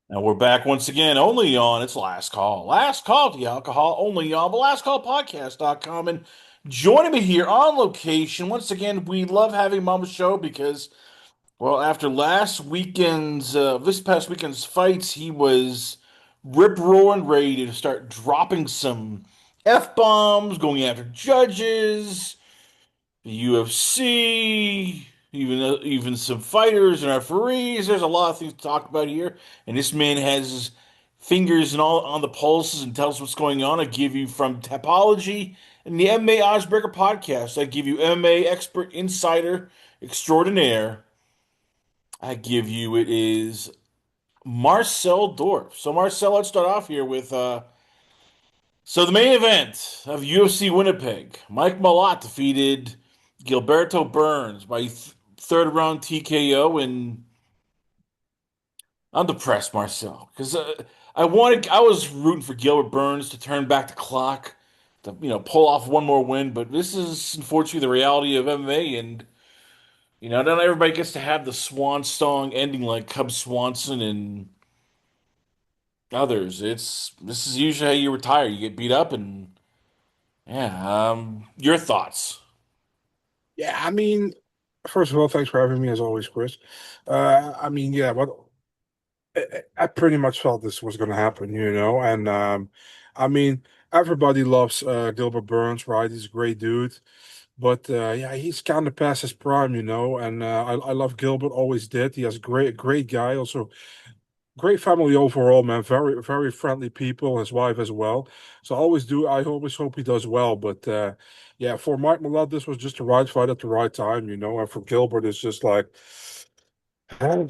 And we're back once again, only on it's Last Call. Last Call to the Alcohol, only on the lastcallpodcast.com. And joining me here on location, once again, we love having him on the show because, well, after this past weekend's fights, he was rip roaring ready to start dropping some F bombs, going after judges, the UFC, even some fighters and referees. There's a lot of things to talk about here, and this man has his fingers and all on the pulses and tells what's going on. I give you from Tapology and the MMA Oddsbreaker podcast. I give you MMA expert insider extraordinaire. I give you it is Marcel Dorff. So Marcel, let's start off here with the main event of UFC Winnipeg, Mike Malott defeated Gilberto Burns by third round TKO, and I'm depressed, Marcel, because I was rooting for Gilbert Burns to turn back the clock, to pull off one more win, but this is unfortunately the reality of MMA, and not everybody gets to have the swan song ending like Cub Swanson and others. This is usually how you retire. You get beat up, and yeah, your thoughts. Yeah, I mean, first of all, thanks for having me as always, Chris. Yeah, but I pretty much felt this was going to happen, and I mean, everybody loves Gilbert Burns, right? He's a great dude, but yeah, he's kind of past his prime, and I love Gilbert, always did. He has great guy, also great family overall, man. Very friendly people. His wife as well. So I always hope he does well. But yeah, for Mike Malott, this was just the right fight at the right time, And for Gilbert, it's just like I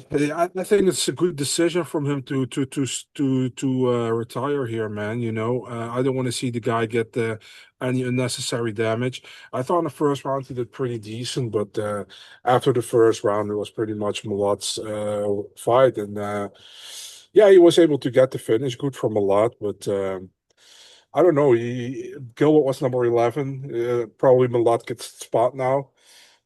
think it's a good decision from him to retire here, man. I don't want to see the guy get any unnecessary damage. I thought in the first round he did pretty decent, but after the first round, it was pretty much Malott's fight, and yeah, he was able to get the finish. Good for Malott, but I don't know. Gilbert was number 11. Probably Malott gets the spot now.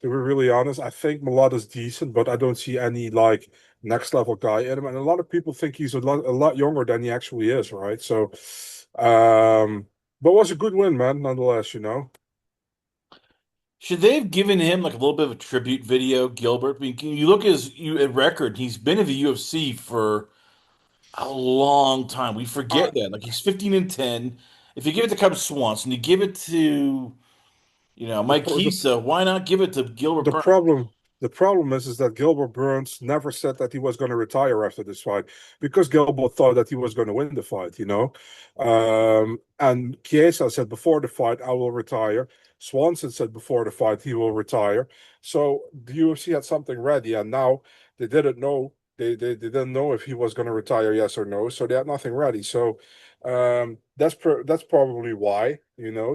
To be really honest, I think Malott is decent, but I don't see any like next level guy in him. And a lot of people think he's a lot younger than he actually is, right? So, but it was a good win, man, nonetheless. Should they have given him like a little bit of a tribute video, Gilbert? I mean, you look at at record, he's been in the UFC for a long time. We Uh, forget that. Like he's 15 and 10. If you give it to Cub Swanson, you give it to, the Mike pro- the Kisa, why not give it to Gilbert the Burns? problem the problem is that Gilbert Burns never said that he was going to retire after this fight because Gilbert thought that he was going to win the fight. And Chiesa said before the fight, I will retire. Swanson said before the fight he will retire. So the UFC had something ready, and now they didn't know. They didn't know if he was going to retire, yes or no. So they had nothing ready. So that's probably why.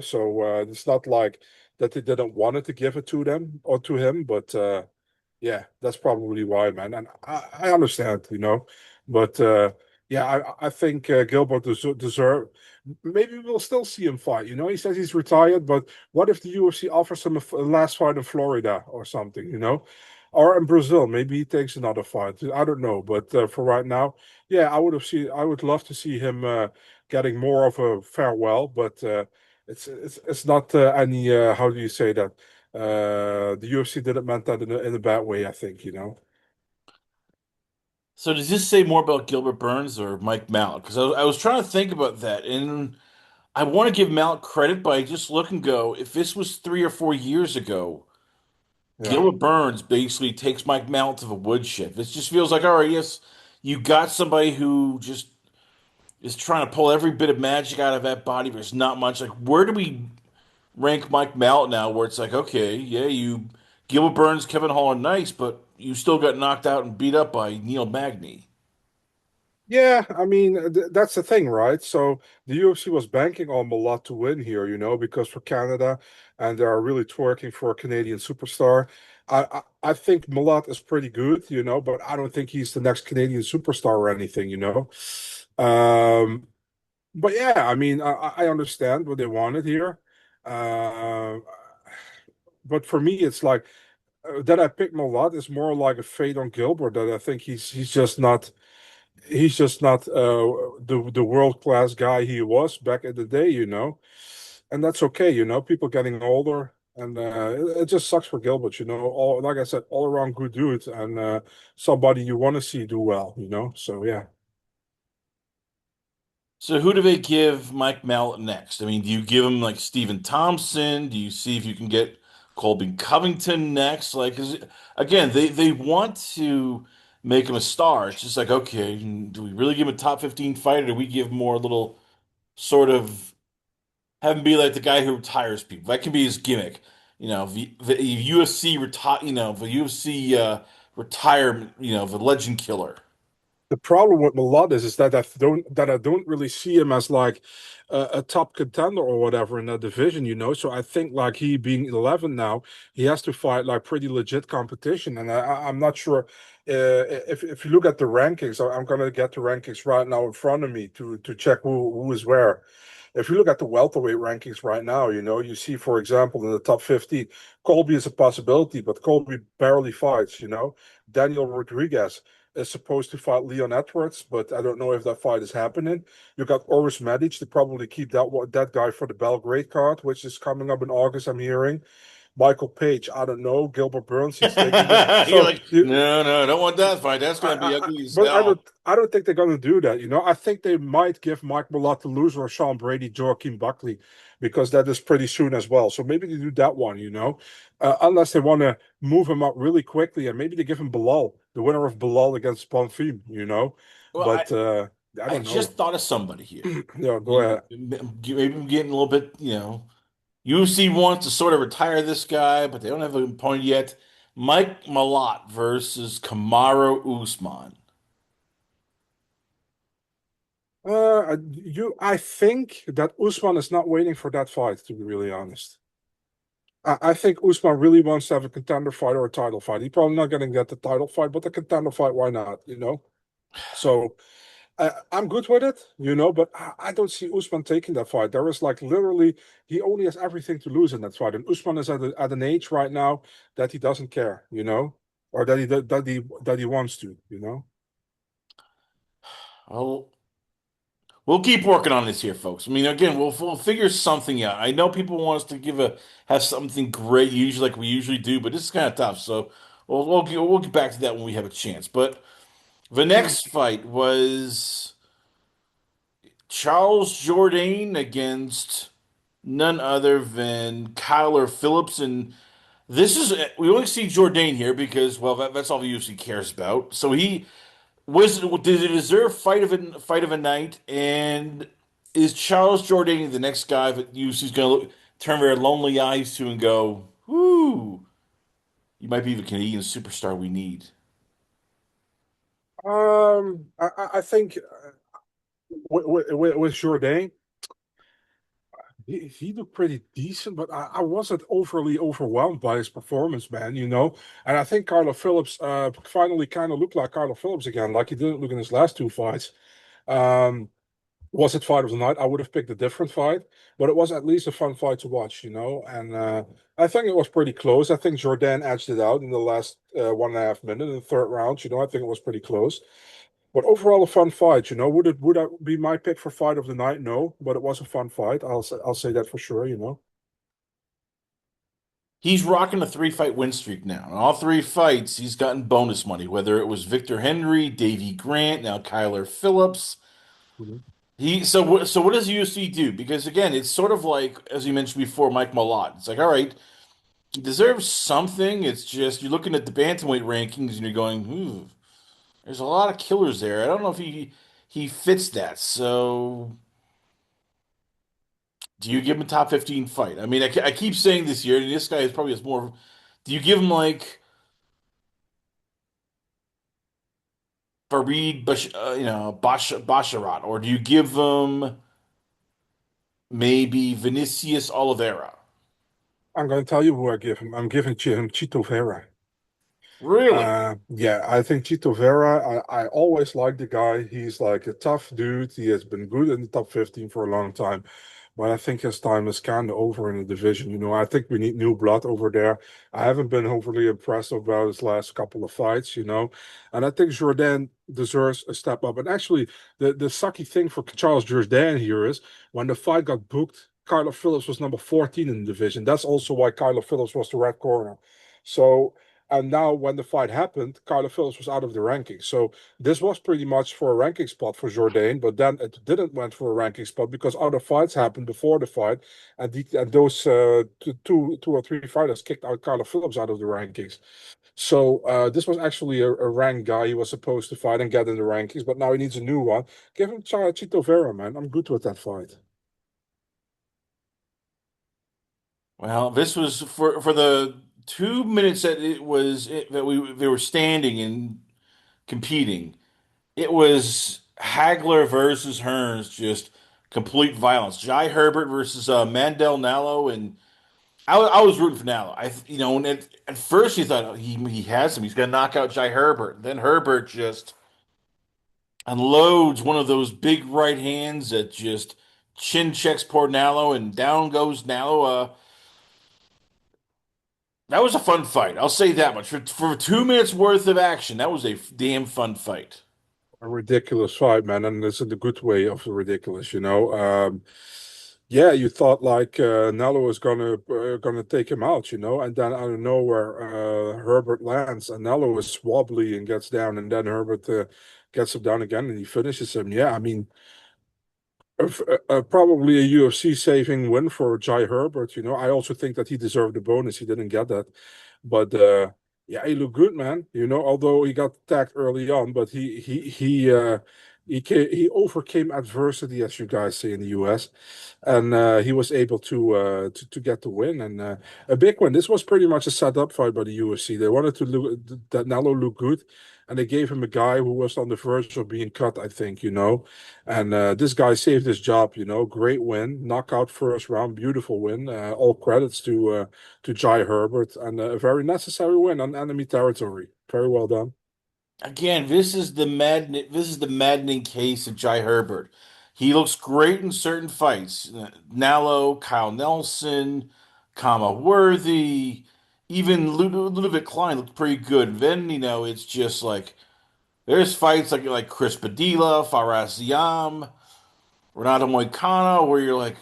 So it's not like that they didn't want to give it to them or to him, but yeah, that's probably why, man. And I understand. But yeah, I think Gilbert deserve. Maybe we'll still see him fight. He says he's retired, but what if the UFC offers him a last fight in Florida or something? Or in Brazil, maybe he takes another fight. I don't know, but for right now, yeah, I would love to see him getting more of a farewell, but it's not any how do you say that? The UFC didn't meant that in a bad way, I think. So does this say more about Gilbert Burns or Mike Malott? Because I was trying to think about that, and I want to give Malott credit, but I just look and go, if this was 3 or 4 years ago, Yeah. Gilbert Burns basically takes Mike Malott to the woodshed. This just feels like, all right, yes, you got somebody who just is trying to pull every bit of magic out of that body, but there's not much. Like, where do we rank Mike Malott now? Where it's like, okay, yeah, you Gilbert Burns, Kevin Hall are nice, but you still got knocked out and beat up by Neil Magny. Yeah, I mean that's the thing, right? So the UFC was banking on a lot to win here, because for Canada, and they are really twerking for a Canadian superstar. I think Malott is pretty good, but I don't think he's the next Canadian superstar or anything. Um, but yeah, I mean, I understand what they wanted here. Uh, but for me, it's like that I pick Malott is more like a fade on Gilbert. That I think he's just not. he's just not the world class guy he was back in the day, and that's okay. People getting older, and it just sucks for Gilbert. All like I said, all around good dude, and somebody you want to see do well. So yeah. So who do they give Mike Malott next? I mean, do you give him like Stephen Thompson? Do you see if you can get Colby Covington next? Like, 'cause, again, they want to make him a star. It's just like, okay, do we really give him a top 15 fight, or do we give more a little sort of have him be like the guy who retires people? That can be his gimmick. The UFC retire, the UFC retirement, the legend killer. The problem with Malotts is that I don't really see him as like a top contender or whatever in that division. So I think like he being 11 now, he has to fight like pretty legit competition, and I'm not sure if you look at the rankings. I'm gonna get the rankings right now in front of me to check who is where. If you look at the welterweight rankings right now, you see, for example, in the top 15, Colby is a possibility, but Colby barely fights. Daniel Rodriguez is supposed to fight Leon Edwards, but I don't know if that fight is happening. You got Oris Medic. They probably keep that guy for the Belgrade card, which is coming up in August, I'm hearing. Michael Page, I don't know. Gilbert Burns, he's taking it. You're So like, no, no, I don't want that fight. That's gonna be ugly as but I don't hell. I don't think they're gonna do that. I think they might give Mike Malott to lose or Sean Brady, Joaquin Buckley, because that is pretty soon as well. So maybe they do that one. Unless they want to move him up really quickly, and maybe they give him Bilal, the winner of Bilal against Bonfim. Well, But I I don't know. just thought of somebody here. Yeah, go ahead. Maybe I'm getting a little bit, UFC wants to sort of retire this guy, but they don't have a point yet. Mike Malott versus Kamaru Usman. I think that Usman is not waiting for that fight, to be really honest. I think Usman really wants to have a contender fight or a title fight. He's probably not going to get the title fight, but the contender fight, why not? So I'm good with it, but I don't see Usman taking that fight. There is like literally, he only has everything to lose in that fight. And Usman is at an age right now that he doesn't care, or that he wants to. Well, we'll keep working on this here, folks. I mean, again, we'll figure something out. I know people want us to have something great, usually like we usually do, but this is kind of tough. So we'll get back to that when we have a chance. But the next fight was Charles Jourdain against none other than Kyler Phillips, and this is we only see Jourdain here because well that's all the UFC cares about. So he did it deserve fight of a night, and is Charles Jourdain the next guy that UFC's going to turn their lonely eyes to and go, "Whoo, you might be the Canadian superstar we need." I think with Jourdain, he looked pretty decent, but I wasn't overly overwhelmed by his performance, man. And I think Carlo Phillips finally kind of looked like Carlo Phillips again, like he didn't look in his last two fights. Um, was it fight of the night? I would have picked a different fight, but it was at least a fun fight to watch. And I think it was pretty close. I think Jordan edged it out in the last 1.5 minutes in the third round. I think it was pretty close. But overall, a fun fight. Would that be my pick for fight of the night? No, but it was a fun fight. I'll say that for sure. He's rocking a three-fight win streak now. In all three fights, he's gotten bonus money, whether it was Victor Henry, Davey Grant, now Kyler Phillips. Mhm. So what does UFC do? Because again, it's sort of like as you mentioned before, Mike Malott. It's like, all right, he deserves something. It's just you're looking at the bantamweight rankings and you're going, there's a lot of killers there. I don't know if he fits that. So do you give him a top 15 fight? I mean, I keep saying this year, and this guy is probably has more. Do you give him like Fareed, Basharat, or do you give him maybe Vinicius Oliveira? I'm going to tell you who I give him. I'm giving him Chito Vera. Really? Yeah, I think Chito Vera, I always liked the guy. He's like a tough dude. He has been good in the top 15 for a long time. but I think his time is kind of over in the division. I think we need new blood over there. I haven't been overly impressed about his last couple of fights. And I think Jourdain deserves a step up. And actually, the sucky thing for Charles Jourdain here is when the fight got booked, Kyler Phillips was number 14 in the division. That's also why Kyler Phillips was the red corner. So, and now when the fight happened, Kyler Phillips was out of the rankings. So this was pretty much for a ranking spot for Jourdain, but then it didn't went for a ranking spot because other fights happened before the fight, and those two or three fighters kicked out Kyler Phillips out of the rankings. So this was actually a ranked guy he was supposed to fight and get in the rankings, but now he needs a new one. Give him Chito Vera, man. I'm good with that fight. Well, this was for the 2 minutes that that we they were standing and competing. It was Hagler versus Hearns, just complete violence. Jai Herbert versus Mandel Nallo, and I was rooting for Nallo. And at first you thought, oh, he has him. He's gonna knock out Jai Herbert. Then Herbert just unloads one of those big right hands that just chin checks poor Nallo, and down goes Nallo. That was a fun fight. I'll say that much. For 2 minutes worth of action, that was a damn fun fight. A ridiculous fight, man, and it's in the good way of the ridiculous. Yeah, you thought like Nello was gonna take him out, and then out of nowhere, Herbert lands, and Nello is wobbly and gets down, and then Herbert gets him down again, and he finishes him. Yeah, I mean, probably a UFC saving win for Jai Herbert. I also think that he deserved the bonus. He didn't get that, but yeah, he looked good, man. Although he got attacked early on, but he overcame adversity, as you guys say in the US, and he was able to get the win and a big win. This was pretty much a set-up fight by the UFC. They wanted to look that Nello look good, and they gave him a guy who was on the verge of being cut, I think. And this guy saved his job. Great win, knockout first round, beautiful win. All credits to Jai Herbert, and a very necessary win on enemy territory. Very well done. Again, this is the maddening case of Jai Herbert. He looks great in certain fights. Nallo, Kyle Nelson, Kama Worthy, even Ludovic Klein looked pretty good. Then, it's just like there's fights like Chris Padilla, Faraz Ziam, Renato Moicano, where you're like,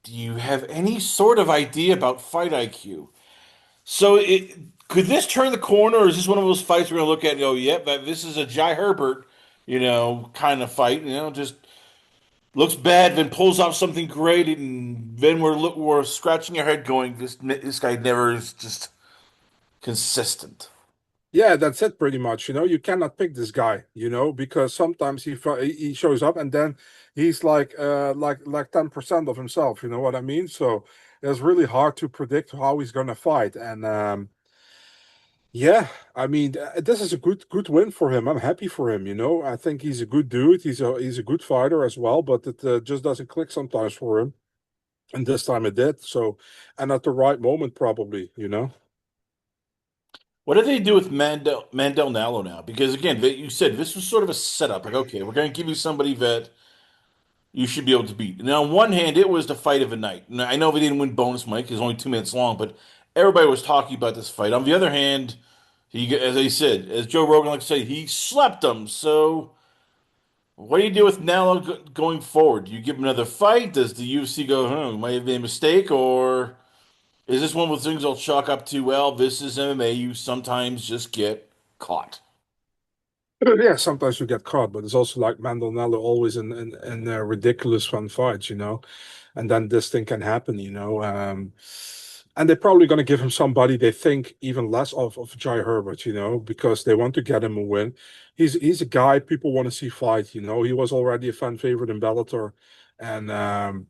do you have any sort of idea about fight IQ? So could this turn the corner, or is this one of those fights we're gonna look at and go, yep, this is a Jai Herbert, kind of fight, just looks bad, then pulls off something great, and then we're scratching our head going, this guy never is just consistent. Yeah, that's it pretty much. You cannot pick this guy, because sometimes he shows up and then he's like 10% of himself, you know what I mean? So it's really hard to predict how he's gonna fight. And yeah, I mean, this is a good win for him. I'm happy for him. I think he's a good dude. He's a good fighter as well, but it just doesn't click sometimes for him. And this time it did. So, and at the right moment, probably. What did they do with Mandel Nallo now? Because again, you said this was sort of a setup. Like, okay, we're going to give you somebody that you should be able to beat. And on one hand, it was the fight of the night. Now, I know they didn't win bonus Mike; it's only 2 minutes long, but everybody was talking about this fight. On the other hand, as I said, as Joe Rogan likes to say, he slept him. So, what do you do with Nallo going forward? Do you give him another fight? Does the UFC go, might have been a mistake, or is this one of those things they'll chalk up to? Well, this is MMA. You sometimes just get caught. Yeah, sometimes you get caught, but it's also like Mandel always in ridiculous fun fights. And then this thing can happen. And they're probably going to give him somebody they think even less of Jai Herbert, because they want to get him a win. He's a guy people want to see fight. He was already a fan favorite in Bellator, and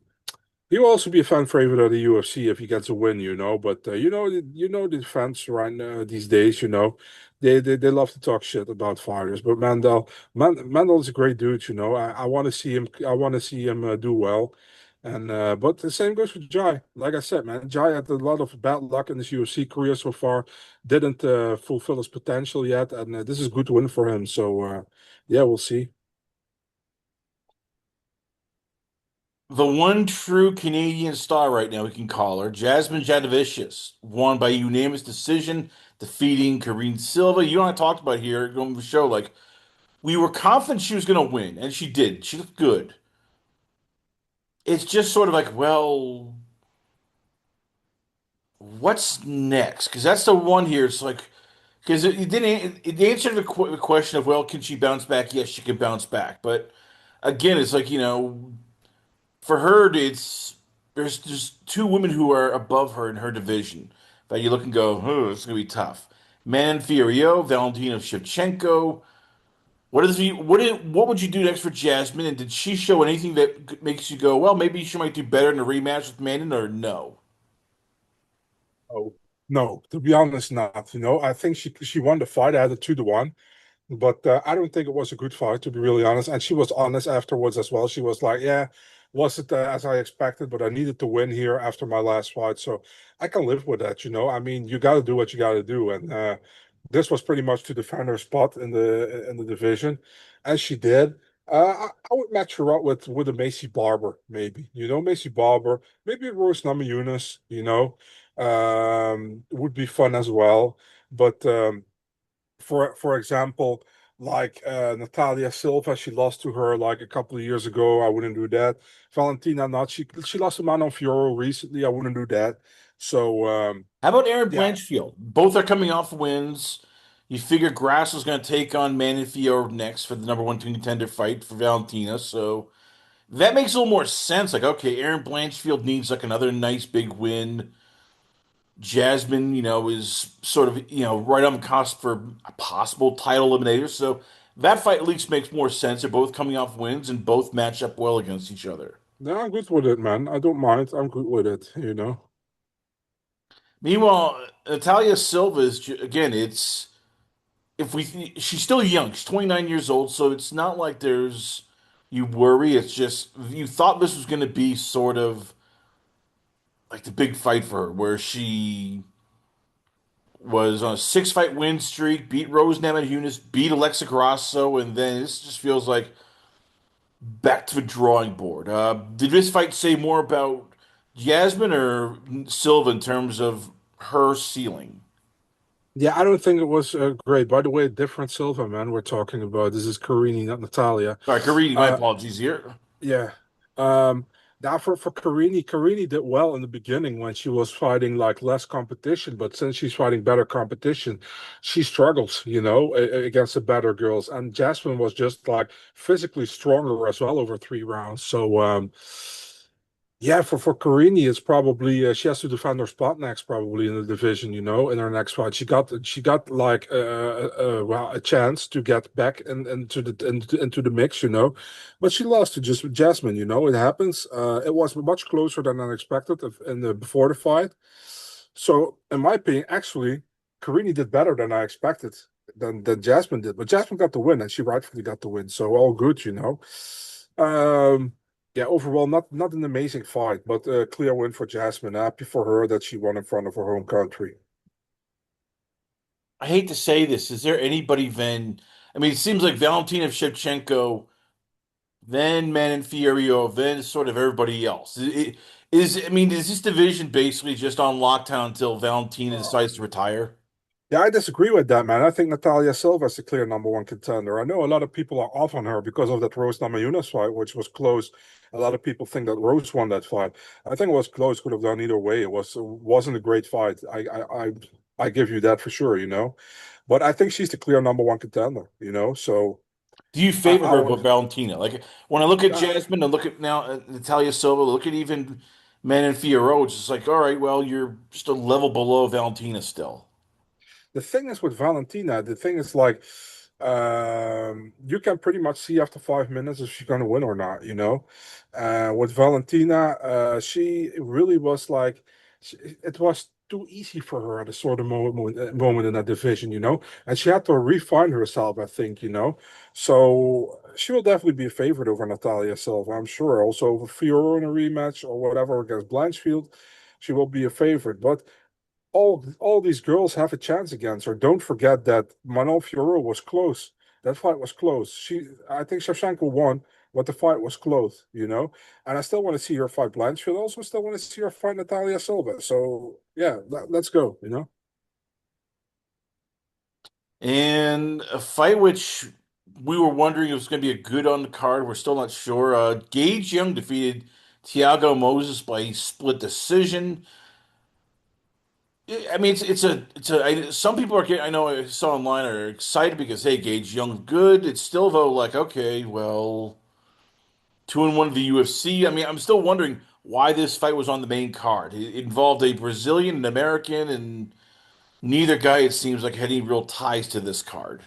he will also be a fan favorite of the UFC if he gets a win. But the fans right now these days. They love to talk shit about fighters. But Mandel is a great dude. I want to see him. I want to see him do well. And but the same goes for Jai. Like I said, man, Jai had a lot of bad luck in his UFC career so far. Didn't fulfill his potential yet, and this is a good win for him. So yeah, we'll see. The one true Canadian star right now, we can call her, Jasmine Jadavicius, won by unanimous decision, defeating Karine Silva. You and I talked about here on the show, like we were confident she was going to win, and she did. She looked good. It's just sort of like, well, what's next? Because that's the one here. It's like because it didn't it answered the question of, well, can she bounce back? Yes, she can bounce back, but again, it's like for her, it's there's just two women who are above her in her division that you look and go, oh, it's gonna be tough. Manon Fiorito, Valentina Shevchenko. What would you do next for Jasmine? And did she show anything that makes you go, well, maybe she might do better in a rematch with Manon, or no? Oh, no, to be honest, not. I think she won the fight. I had a 2-1. But I don't think it was a good fight, to be really honest. And she was honest afterwards as well. She was like, "Yeah, wasn't as I expected, but I needed to win here after my last fight, so I can live with that. I mean, you got to do what you got to do." And this was pretty much to defend her spot in the division, as she did. I would match her up with a Macy Barber, maybe. Macy Barber, maybe Rose Namajunas. Would be fun as well. But for example, like Natalia Silva, she lost to her like a couple of years ago. I wouldn't do that. Valentina, not she lost to Manon Fiorot recently. I wouldn't do that. So How about Aaron yeah, Blanchfield? Both are coming off wins. You figure Grass was going to take on Manon Fiorito next for the number one contender fight for Valentina, so that makes a little more sense. Like, okay, Aaron Blanchfield needs like another nice big win. Jasmine, is sort of, right on the cusp for a possible title eliminator. So that fight at least makes more sense. They're both coming off wins and both match up well against each other. no, I'm good with it, man. I don't mind. I'm good with it. Meanwhile, Natalia Silva is again, it's if we she's still young. She's 29 years old, so it's not like there's you worry. It's just you thought this was going to be sort of like the big fight for her, where she was on a six-fight win streak, beat Rose Namajunas, beat Alexa Grasso, and then this just feels like back to the drawing board. Did this fight say more about Jasmine or Silva in terms of her ceiling? Yeah, I don't think it was great. By the way, different Silva, man. We're talking about this is Carini, not Natalia. Sorry, Carini, my Uh, apologies here. Yeah. Um, Now for Carini did well in the beginning when she was fighting like less competition, but since she's fighting better competition, she struggles, against the better girls. And Jasmine was just like physically stronger as well over 3 rounds. So yeah, for Carini, it's probably she has to defend her spot next, probably in the division. In her next fight, she got like well a chance to get back into the mix. But she lost to just Jasmine. It happens. It was much closer than unexpected before the fight. So, in my opinion, actually, Carini did better than I expected than Jasmine did. But Jasmine got the win, and she rightfully got the win. So all good. Um, yeah, overall, not an amazing fight, but a clear win for Jasmine. Happy for her that she won in front of her home country. I hate to say this. Is there anybody then? I mean, it seems like Valentina Shevchenko, then Manon Fiorito, then sort of everybody else. I mean, is this division basically just on lockdown until Valentina decides to retire? Yeah, I disagree with that, man. I think Natalia Silva is the clear number one contender. I know a lot of people are off on her because of that Rose Namajunas fight, which was close. A lot of people think that Rose won that fight. I think it was close, could have done either way. It wasn't a great fight. I give you that for sure. But I think she's the clear number one contender. So Do you I, favor I her would over Valentina? Like when I look at uh, Jasmine and look at now Natalia Silva, look at even Manon Fiorito, it's just like, all right, well, you're just a level below Valentina still. the thing is with Valentina, the thing is like you can pretty much see after 5 minutes if she's gonna win or not. With Valentina, she really was like it was too easy for her at a sort of moment in that division. And she had to refine herself, I think. So she will definitely be a favorite over Natalia Silva, I'm sure. Also over Fiora in a rematch or whatever against Blanchfield, she will be a favorite. But all these girls have a chance against her. Don't forget that Manon Fiorot was close. That fight was close. I think Shevchenko won. but the fight was close, you know. And I still want to see her fight Blanchfield. Also, still want to see her fight Natalia Silva. So yeah, let's go, you know. And a fight which we were wondering if it was going to be a good on the card. We're still not sure. Gage Young defeated Thiago Moses by split decision. I mean, some people are getting, I know I saw online are excited because hey, Gage Young's good. It's still though like okay, well, 2-1 of the UFC. I mean, I'm still wondering why this fight was on the main card. It involved a Brazilian, an American, and neither guy it seems like had any real ties to this card.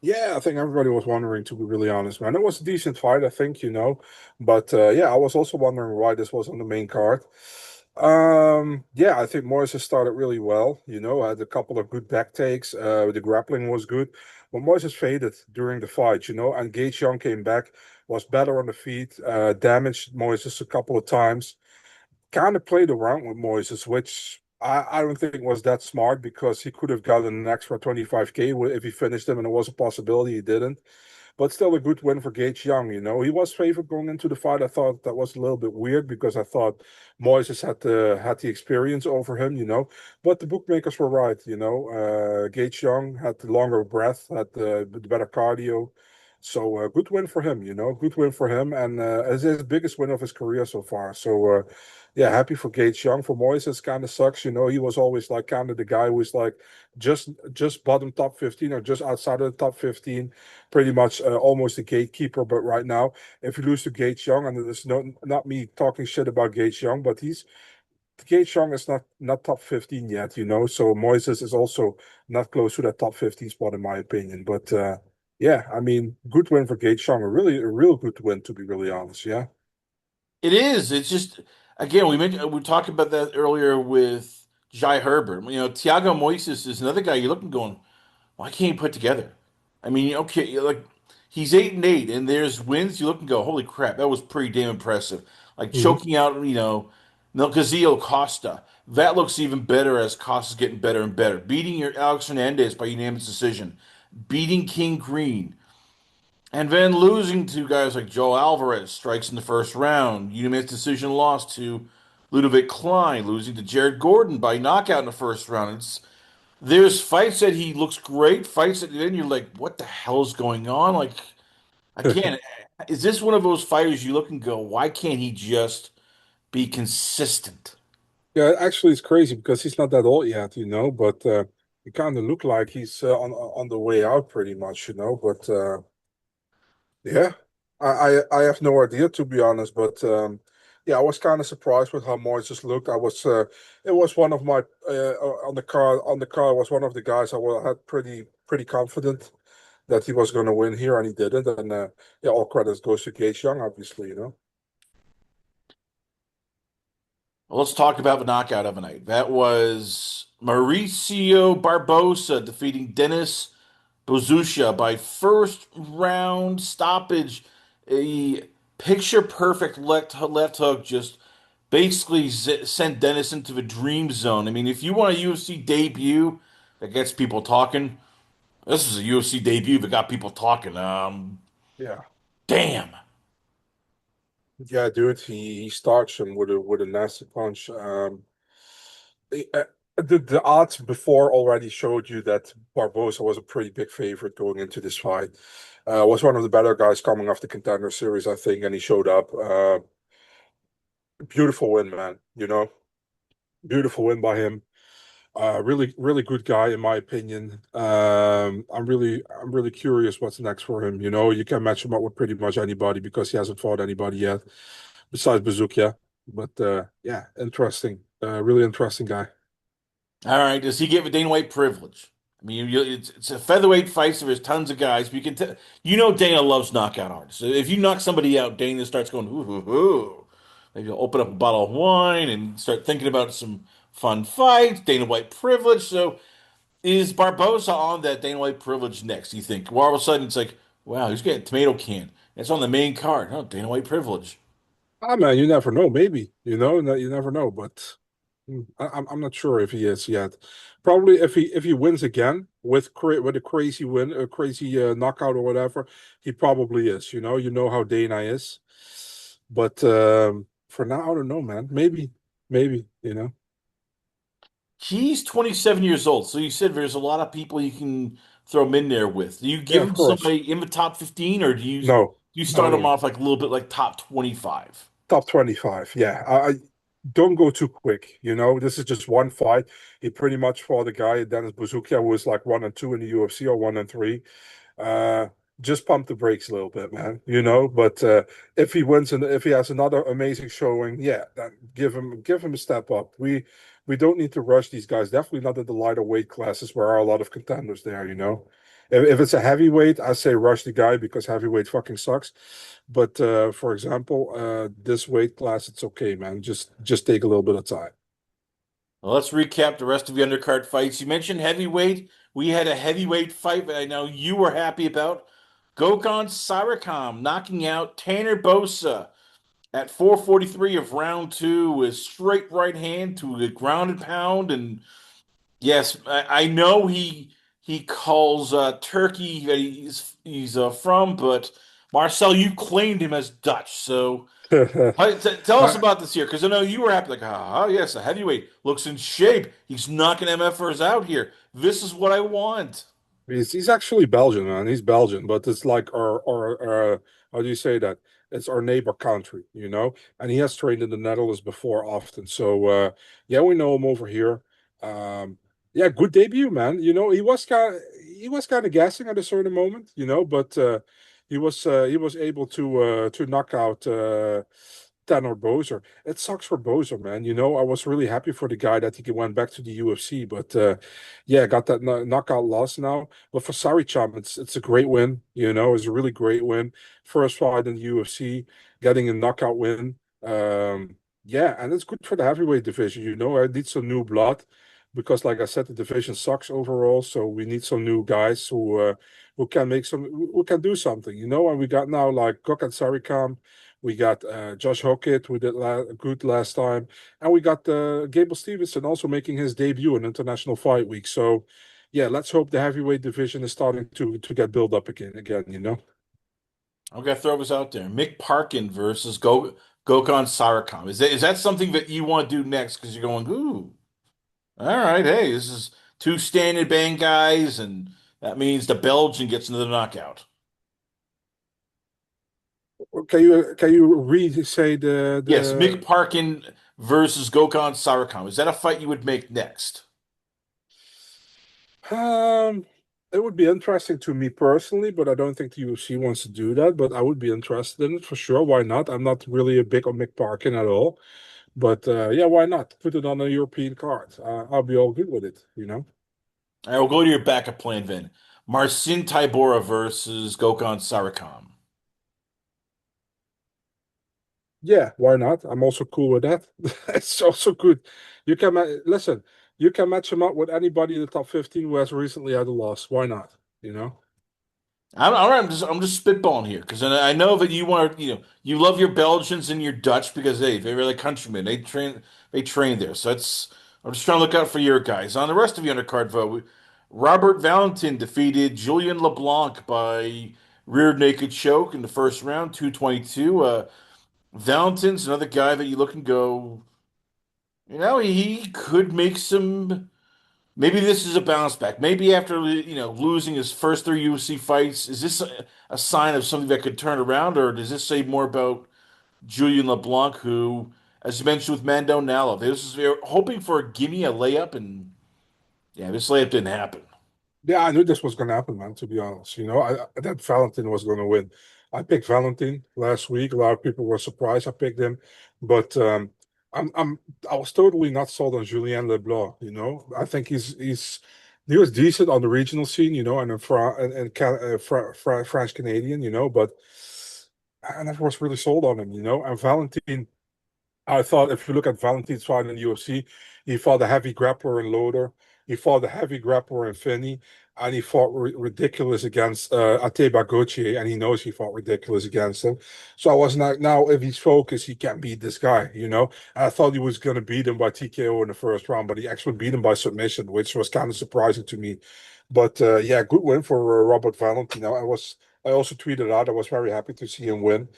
Yeah, I think everybody was wondering, to be really honest, man. It was a decent fight, I think, you know. But yeah, I was also wondering why this was on the main card. Yeah, I think Moises started really well, you know, had a couple of good back takes. The grappling was good. But Moises faded during the fight, you know, and Gage Young came back, was better on the feet, damaged Moises a couple of times, kind of played around with Moises, which I don't think was that smart because he could have gotten an extra 25K if he finished him, and it was a possibility he didn't. But still a good win for Gage Young, you know. He was favored going into the fight. I thought that was a little bit weird because I thought Moises had the experience over him, you know. But the bookmakers were right, you know. Gage Young had the longer breath, had the better cardio. So good win for him, you know. Good win for him, and it's his biggest win of his career so far. So yeah, happy for Gage Young. For Moises, kind of sucks, you know. He was always like kind of the guy who was like just bottom top 15 or just outside of the top 15, pretty much almost a gatekeeper. But right now, if you lose to Gage Young, and it's not me talking shit about Gage Young, but Gage Young is not top 15 yet, you know. So Moises is also not close to that top 15 spot in my opinion. But yeah, I mean, good win for Gage Young. A real good win to be really honest. Yeah. It is. It's just again we talked about that earlier with Jai Herbert. You know, Thiago Moises is another guy you're looking going, why can't he put together? I mean, okay, like he's 8-8, and there's wins you look and go, holy crap, that was pretty damn impressive. Like Hmm. choking out, Nilkazio Costa. That looks even better as Costa's getting better and better. Beating your Alex Hernandez by unanimous decision. Beating King Green. And then losing to guys like Joe Alvarez, strikes in the first round. Unanimous decision loss to Ludovic Klein, losing to Jared Gordon by knockout in the first round. There's fights that he looks great, fights that then you're like, what the hell's going on? Like, again, is this one of those fighters you look and go, why can't he just be consistent? Yeah, actually, it's crazy because he's not that old yet, you know. But he kind of look like he's on the way out, pretty much, you know. But yeah, I have no idea to be honest. But yeah, I was kind of surprised with how Moises looked. It was one of my on the car was one of the guys had pretty confident that he was going to win here, and he didn't. And yeah, all credits goes to Gage Young, obviously, you know. Well, let's talk about the knockout of the night. That was Mauricio Barbosa defeating Dennis Bozusha by first round stoppage. A picture perfect left hook just basically sent Dennis into the dream zone. I mean, if you want a UFC debut that gets people talking, this is a UFC debut that got people talking. Yeah, Damn. yeah, dude, he starched him with a nasty punch. Uh, the odds before already showed you that Barbosa was a pretty big favorite going into this fight. Was one of the better guys coming off the contender series, I think, and he showed up. Beautiful win, man. You know, beautiful win by him. Really good guy in my opinion. I'm really curious what's next for him. You know, you can match him up with pretty much anybody because he hasn't fought anybody yet besides Bazooka. But yeah, interesting. Really interesting guy. All right, does he get the Dana White privilege? I mean, it's a featherweight fight, so there's tons of guys. But you can tell, Dana loves knockout artists. So if you knock somebody out, Dana starts going, ooh, ooh, ooh. Maybe you'll open up a bottle of wine and start thinking about some fun fights. Dana White privilege. So is Barbosa on that Dana White privilege next? You think? Well, all of a sudden it's like, wow, he's getting a tomato can. It's on the main card. Oh, Dana White privilege. Ah man, you never know. Maybe you know, you never know. But I'm not sure if he is yet. Probably if he wins again with a crazy win, a crazy knockout or whatever, he probably is. You know how Dana is. But for now, I don't know, man. Maybe. He's 27 years old, so you said there's a lot of people you can throw him in there with. Do you Yeah, give of him course. somebody in the top 15, or do No, you no, start no, him no. off like a little bit like top 25? Top 25. Yeah, I don't go too quick. This is just one fight. He pretty much fought a guy, Dennis Buzukja, who was like 1-2 in the UFC or 1-3. Uh, just pump the brakes a little bit, man. But if he wins and if he has another amazing showing, yeah, then give him a step up. We don't need to rush these guys. Definitely not at the lighter weight classes where are a lot of contenders there. If it's a heavyweight, I say rush the guy because heavyweight fucking sucks. But for example, this weight class, it's okay, man. Just take a little bit of time. Well, let's recap the rest of the undercard fights. You mentioned heavyweight. We had a heavyweight fight that I know you were happy about. Gokhan Sarakam knocking out Tanner Bosa at 4:43 of round two with straight right hand to the ground and pound. And yes, I know he calls Turkey that he's from, but Marcel, you claimed him as Dutch. So tell us I, about this here, because I know you were happy, like, yes, a heavyweight looks in shape. He's knocking MFers out here. This is what I want. he's actually Belgian, man. He's Belgian, but it's like our how do you say that? It's our neighbor country. And he has trained in the Netherlands before often. So yeah, we know him over here. Um, yeah, good debut, man. He was kind of guessing at a certain moment, but he was able to knock out Tanner Boser. It sucks for Boser, man. I was really happy for the guy that he went back to the UFC, but yeah, got that knockout loss now. But for Saricham, it's a great win. It's a really great win. First fight in the UFC, getting a knockout win. Yeah, and it's good for the heavyweight division. I need some new blood because, like I said, the division sucks overall. So we need some new guys who can who can do something. And we got now like Gokhan Sarikam. We got Josh Hockett, who did good last time, and we got Gable Stevenson also making his debut in International Fight Week. So, yeah, let's hope the heavyweight division is starting to get built up again. I'm gonna throw this out there. Mick Parkin versus Gokhan Sarakam. Is that something that you want to do next? Because you're going, ooh, all right, hey, this is two standard bang guys, and that means the Belgian gets into the knockout. Can you re-say the Yes, Mick the Parkin versus Gokhan Sarakam. Is that a fight you would make next? um? It would be interesting to me personally, but I don't think the UFC wants to do that. But I would be interested in it for sure. Why not? I'm not really a big on Mick Parkin at all. But yeah, why not? Put it on a European card. I'll be all good with it. All right, we'll go to your backup plan then. Marcin Tybura versus Gokhan Sarakam. Yeah, why not? I'm also cool with that. It's also good. Listen, you can match him up with anybody in the top 15 who has recently had a loss. Why not? You know? All right, I'm just spitballing here because I know that you want to, you love your Belgians and your Dutch because they're really countrymen. They train there. So I'm just trying to look out for your guys. On the rest of the undercard vote, Robert Valentin defeated Julian LeBlanc by rear naked choke in the first round, 222. Valentin's another guy that you look and go, he could make some. Maybe this is a bounce back. Maybe after losing his first three UFC fights, is this a sign of something that could turn around, or does this say more about Julian LeBlanc, who, as you mentioned with Mando Nalla, they were hoping for a gimme, a layup, and yeah, this layup didn't happen. Yeah, I knew this was going to happen, man, to be honest. That Valentin was going to win. I picked Valentin last week. A lot of people were surprised I picked him, but I was totally not sold on Julien Leblanc. I think he was decent on the regional scene, and in French Canadian, but I never was really sold on him. And Valentin, I thought if you look at Valentin's fight in the UFC, he fought a heavy grappler in Loader. He fought a heavy grappler in Finney. and he fought ridiculous against Ateba Gauthier, and he knows he fought ridiculous against him. So I was not now if he's focused, he can't beat this guy, you know. And I thought he was going to beat him by TKO in the first round, but he actually beat him by submission, which was kind of surprising to me. But yeah, good win for Robert Valentino. I also tweeted out I was very happy to see him win.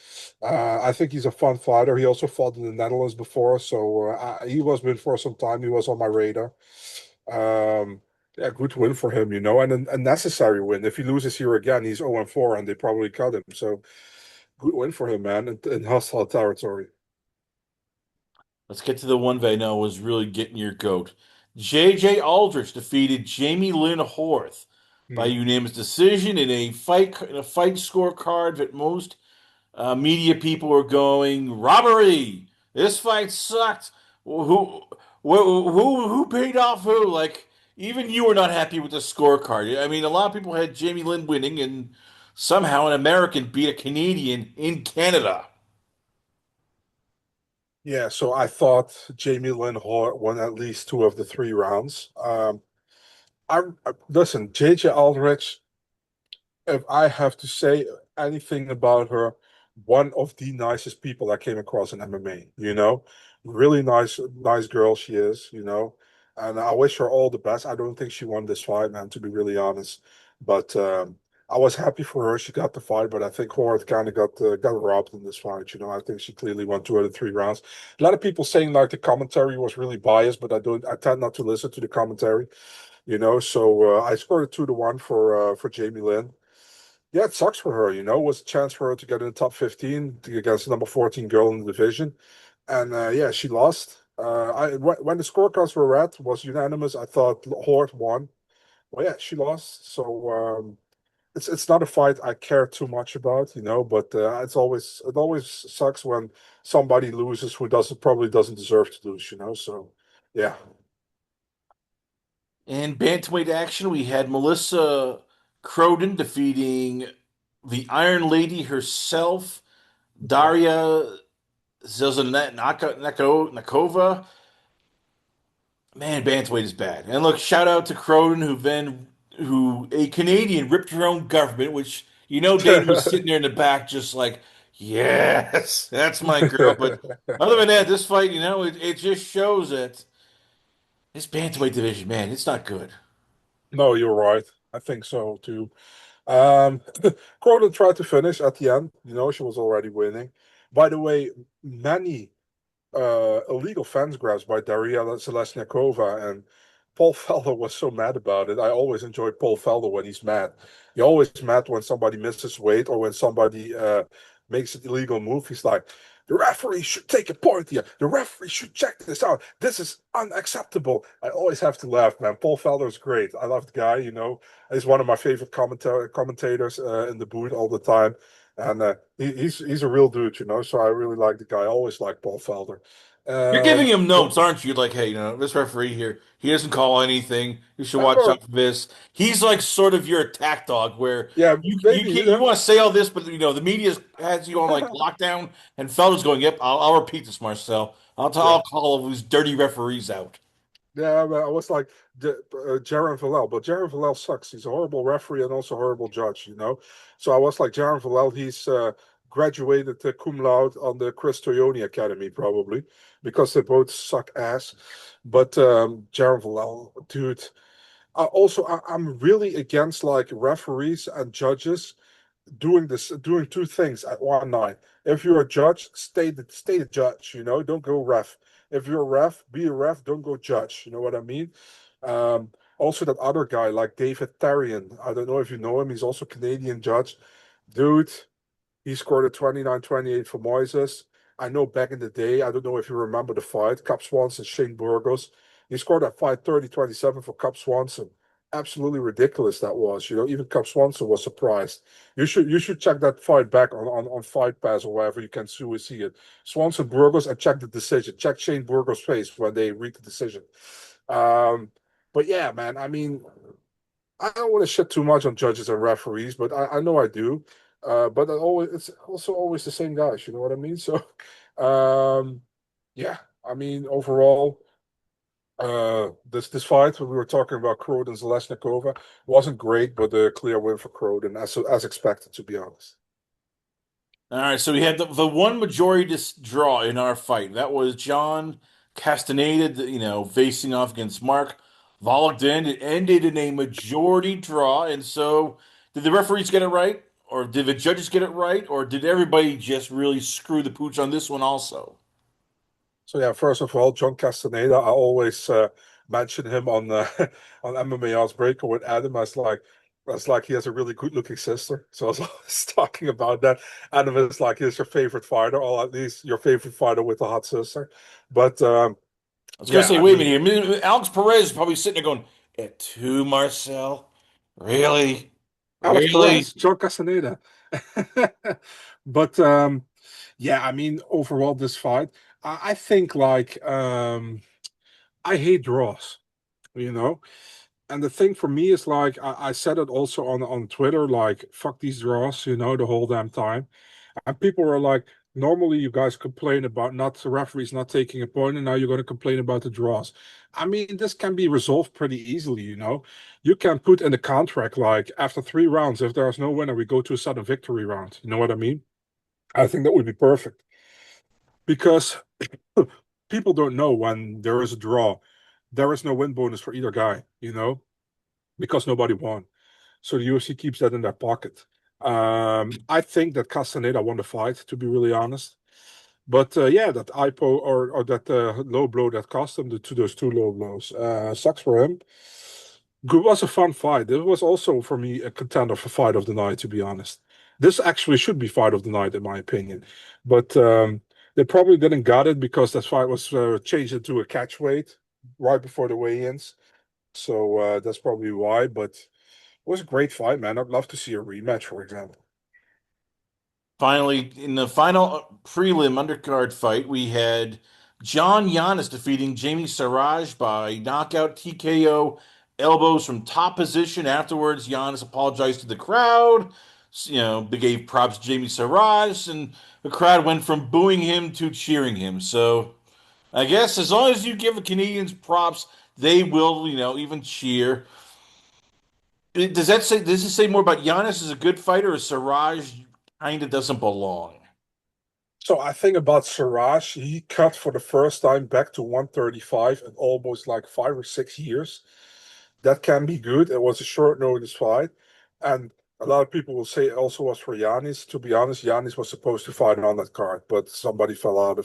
I think he's a fun fighter. He also fought in the Netherlands before, so he was been for some time. He was on my radar. Um, yeah, good win for him, you know, and a necessary win. If he loses here again, he's 0-4, and they probably cut him. So good win for him, man, in hostile territory. Let's get to the one that I know was really getting your goat. JJ Aldrich defeated Jamie Lynn Horth by Hmm. unanimous decision in a fight scorecard that most media people were going robbery. This fight sucked. Who paid off who? Like even you were not happy with the scorecard. I mean, a lot of people had Jamie Lynn winning, and somehow an American beat a Canadian in Canada. Yeah, so I thought Jamie Lynn Hort won at least two of the three rounds. I listen, JJ Aldrich, if I have to say anything about her, one of the nicest people I came across in MMA, you know, really nice girl she is, you know, and I wish her all the best. I don't think she won this fight, man, to be really honest, but I was happy for her. She got the fight, but I think Howard kind of got robbed in this fight. You know, I think she clearly won two out of three rounds. A lot of people saying like the commentary was really biased, but I tend not to listen to the commentary, you know. So I scored a 2-1 for Jamie Lynn. Yeah, it sucks for her, you know. It was a chance for her to get in the top 15 against the number 14 girl in the division. And yeah, she lost. When the scorecards were read, was unanimous. I thought Hort won. Well, yeah, she lost. So it's not a fight I care too much about, you know, but it always sucks when somebody loses who probably doesn't deserve to lose, you know. So yeah. In bantamweight action, we had Melissa Croden defeating the Iron Lady herself, Daria Nakova. Man, bantamweight is bad. And look, shout out to Croden, who a Canadian ripped her own government, which Dana was sitting there in the back, just like, yes, that's my girl. But other than that, this fight, it just shows that this bantamweight division, man, it's not good. No, you're right. I think so too. Um, Cronin tried to finish at the end. You know, she was already winning. By the way, many illegal fence grabs by Daria Selesnyakova, and Paul Felder was so mad about it. I always enjoy Paul Felder when he's mad. He always mad when somebody misses weight or when somebody makes an illegal move. He's like, the referee should take a point here. The referee should check this out. This is unacceptable. I always have to laugh, man. Paul Felder is great. I love the guy, you know. He's one of my favorite commentators in the booth all the time. And he's a real dude, you know. So I really like the guy. I always like Paul Felder. You're giving him But notes, aren't you? Like, hey, this referee here, he doesn't call anything. You should watch or out for this. He's like sort of your attack dog, where yeah, you maybe can't you want to say all this, but the media has you on like lockdown, and Felder's going, "Yep, I'll repeat this, Marcel. yeah. I'll call all these dirty referees out." Yeah, but I was like Jaron Villel, but Jaron Villel sucks. He's a horrible referee and also a horrible judge, you know. So I was like Jaron Villel. He's graduated cum laude on the Chris Toyoni Academy probably because they both suck ass. But Jaron Villel, dude. I'm really against like referees and judges doing two things at one night. If you're a judge, stay the judge, you know, don't go ref. If you're a ref, be a ref, don't go judge. You know what I mean? Also that other guy like David Tarian, I don't know if you know him, he's also Canadian judge. Dude, he scored a 29-28 for Moises. I know back in the day, I don't know if you remember the fight, Cap Swanson, Shane Burgos. He scored that fight 30-27 for Cap Swanson. Absolutely ridiculous that was. You know, even Cap Swanson was surprised. You should check that fight back on Fight Pass or wherever you can see it. Swanson Burgos and check the decision. Check Shane Burgos' face when they read the decision. Um, but yeah, man, I mean, I don't want to shit too much on judges and referees, but I know I do. But it's also always the same guys, you know what I mean? So, um, yeah, I mean, overall. This fight when we were talking about Kroden and Zeleznikova wasn't great, but a clear win for Kroden as expected, to be honest. All right, so we had the one majority draw in our fight. That was John Castaneda, facing off against Mark Vologden. It ended in a majority draw. And so, did the referees get it right? Or did the judges get it right? Or did everybody just really screw the pooch on this one also? So yeah, first of all, John Castaneda, I always mention him on on MMA's Breakout with Adam as like he has a really good looking sister. So I was always talking about that. Adam is like he's your favorite fighter, or at least your favorite fighter with a hot sister. But I was going to yeah, say, I wait a mean, minute here. Alex Perez is probably sitting there going, at two, Marcel? Really? Alex Really? Perez, John Castaneda. But yeah, I mean, overall, this fight, I think like I hate draws, you know. And the thing for me is like I said it also on Twitter, like fuck these draws, the whole damn time. And people were like, normally you guys complain about not the referees not taking a point, and now you're going to complain about the draws. I mean, this can be resolved pretty easily. You can put in the contract like after 3 rounds, if there's no winner, we go to a sudden victory round. You know what I mean? I think that would be perfect because people don't know when there is a draw, there is no win bonus for either guy, because nobody won. So the UFC keeps that in their pocket. I think that Castaneda won the fight, to be really honest. But yeah, that IPO or that low blow that cost him to those two low blows sucks for him. It was a fun fight. It was also for me a contender for fight of the night, to be honest. This actually should be fight of the night, in my opinion. But they probably didn't got it because that fight was changed into a catch weight right before the weigh-ins. So that's probably why. But it was a great fight, man. I'd love to see a rematch, for example. Finally, in the final prelim undercard fight, we had John Giannis defeating Jamie Siraj by knockout TKO elbows from top position. Afterwards, Giannis apologized to the crowd. They gave props to Jamie Siraj, and the crowd went from booing him to cheering him. So I guess as long as you give the Canadians props, they will, even cheer. Does it say more about Giannis as a good fighter or Siraj kind of doesn't belong? So I think about Siraj, he cut for the first time back to 135 in almost like 5 or 6 years. That can be good. It was a short notice fight. And a lot of people will say it also was for Yanis. To be honest, Yanis was supposed to fight on that card, but somebody fell out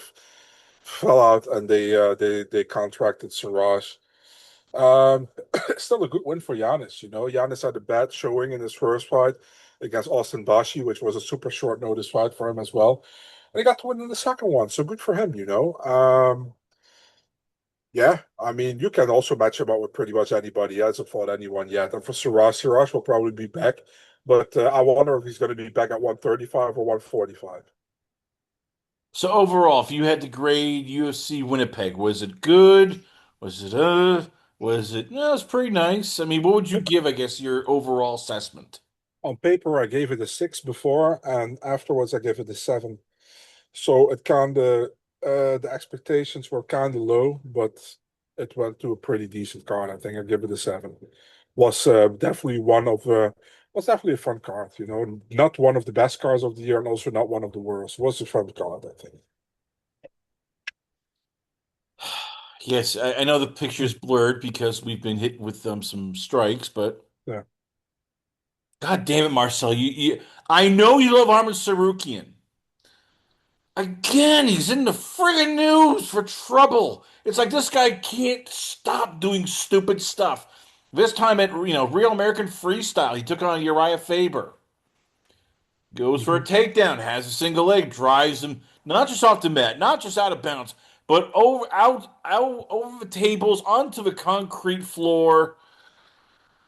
and they contracted Siraj. Um, Still a good win for Giannis. Giannis had a bad showing in his first fight against Austin Bashi, which was a super short notice fight for him as well. And he got to win in the second one, so good for him. Yeah, I mean, you can also match him up with pretty much anybody. He hasn't fought anyone yet. And for Siraj will probably be back, but I wonder if he's going to be back at 135 or 145. So overall, if you had to grade UFC Winnipeg, was it good? Was it was it no, it's pretty nice. I mean, what would you give, I guess, your overall assessment? On paper, I gave it a 6 before, and afterwards, I gave it a 7. So it kind of the expectations were kind of low, but it went to a pretty decent card. I think I give it a 7. Was definitely was definitely a fun card. Not one of the best cards of the year, and also not one of the worst. Was a fun card, I think. Yes, I know the picture's Mm. blurred because we've been hit with some strikes, but Yeah. God damn it, Marcel, I know you love Arman Tsarukyan. Again, he's in the friggin' news for trouble. It's like this guy can't stop doing stupid stuff. This time at Real American Freestyle, he took on Uriah Faber. Goes for a Mhm. takedown, has a single leg, drives him not just off the mat, not just out of bounds, but out over the tables onto the concrete floor.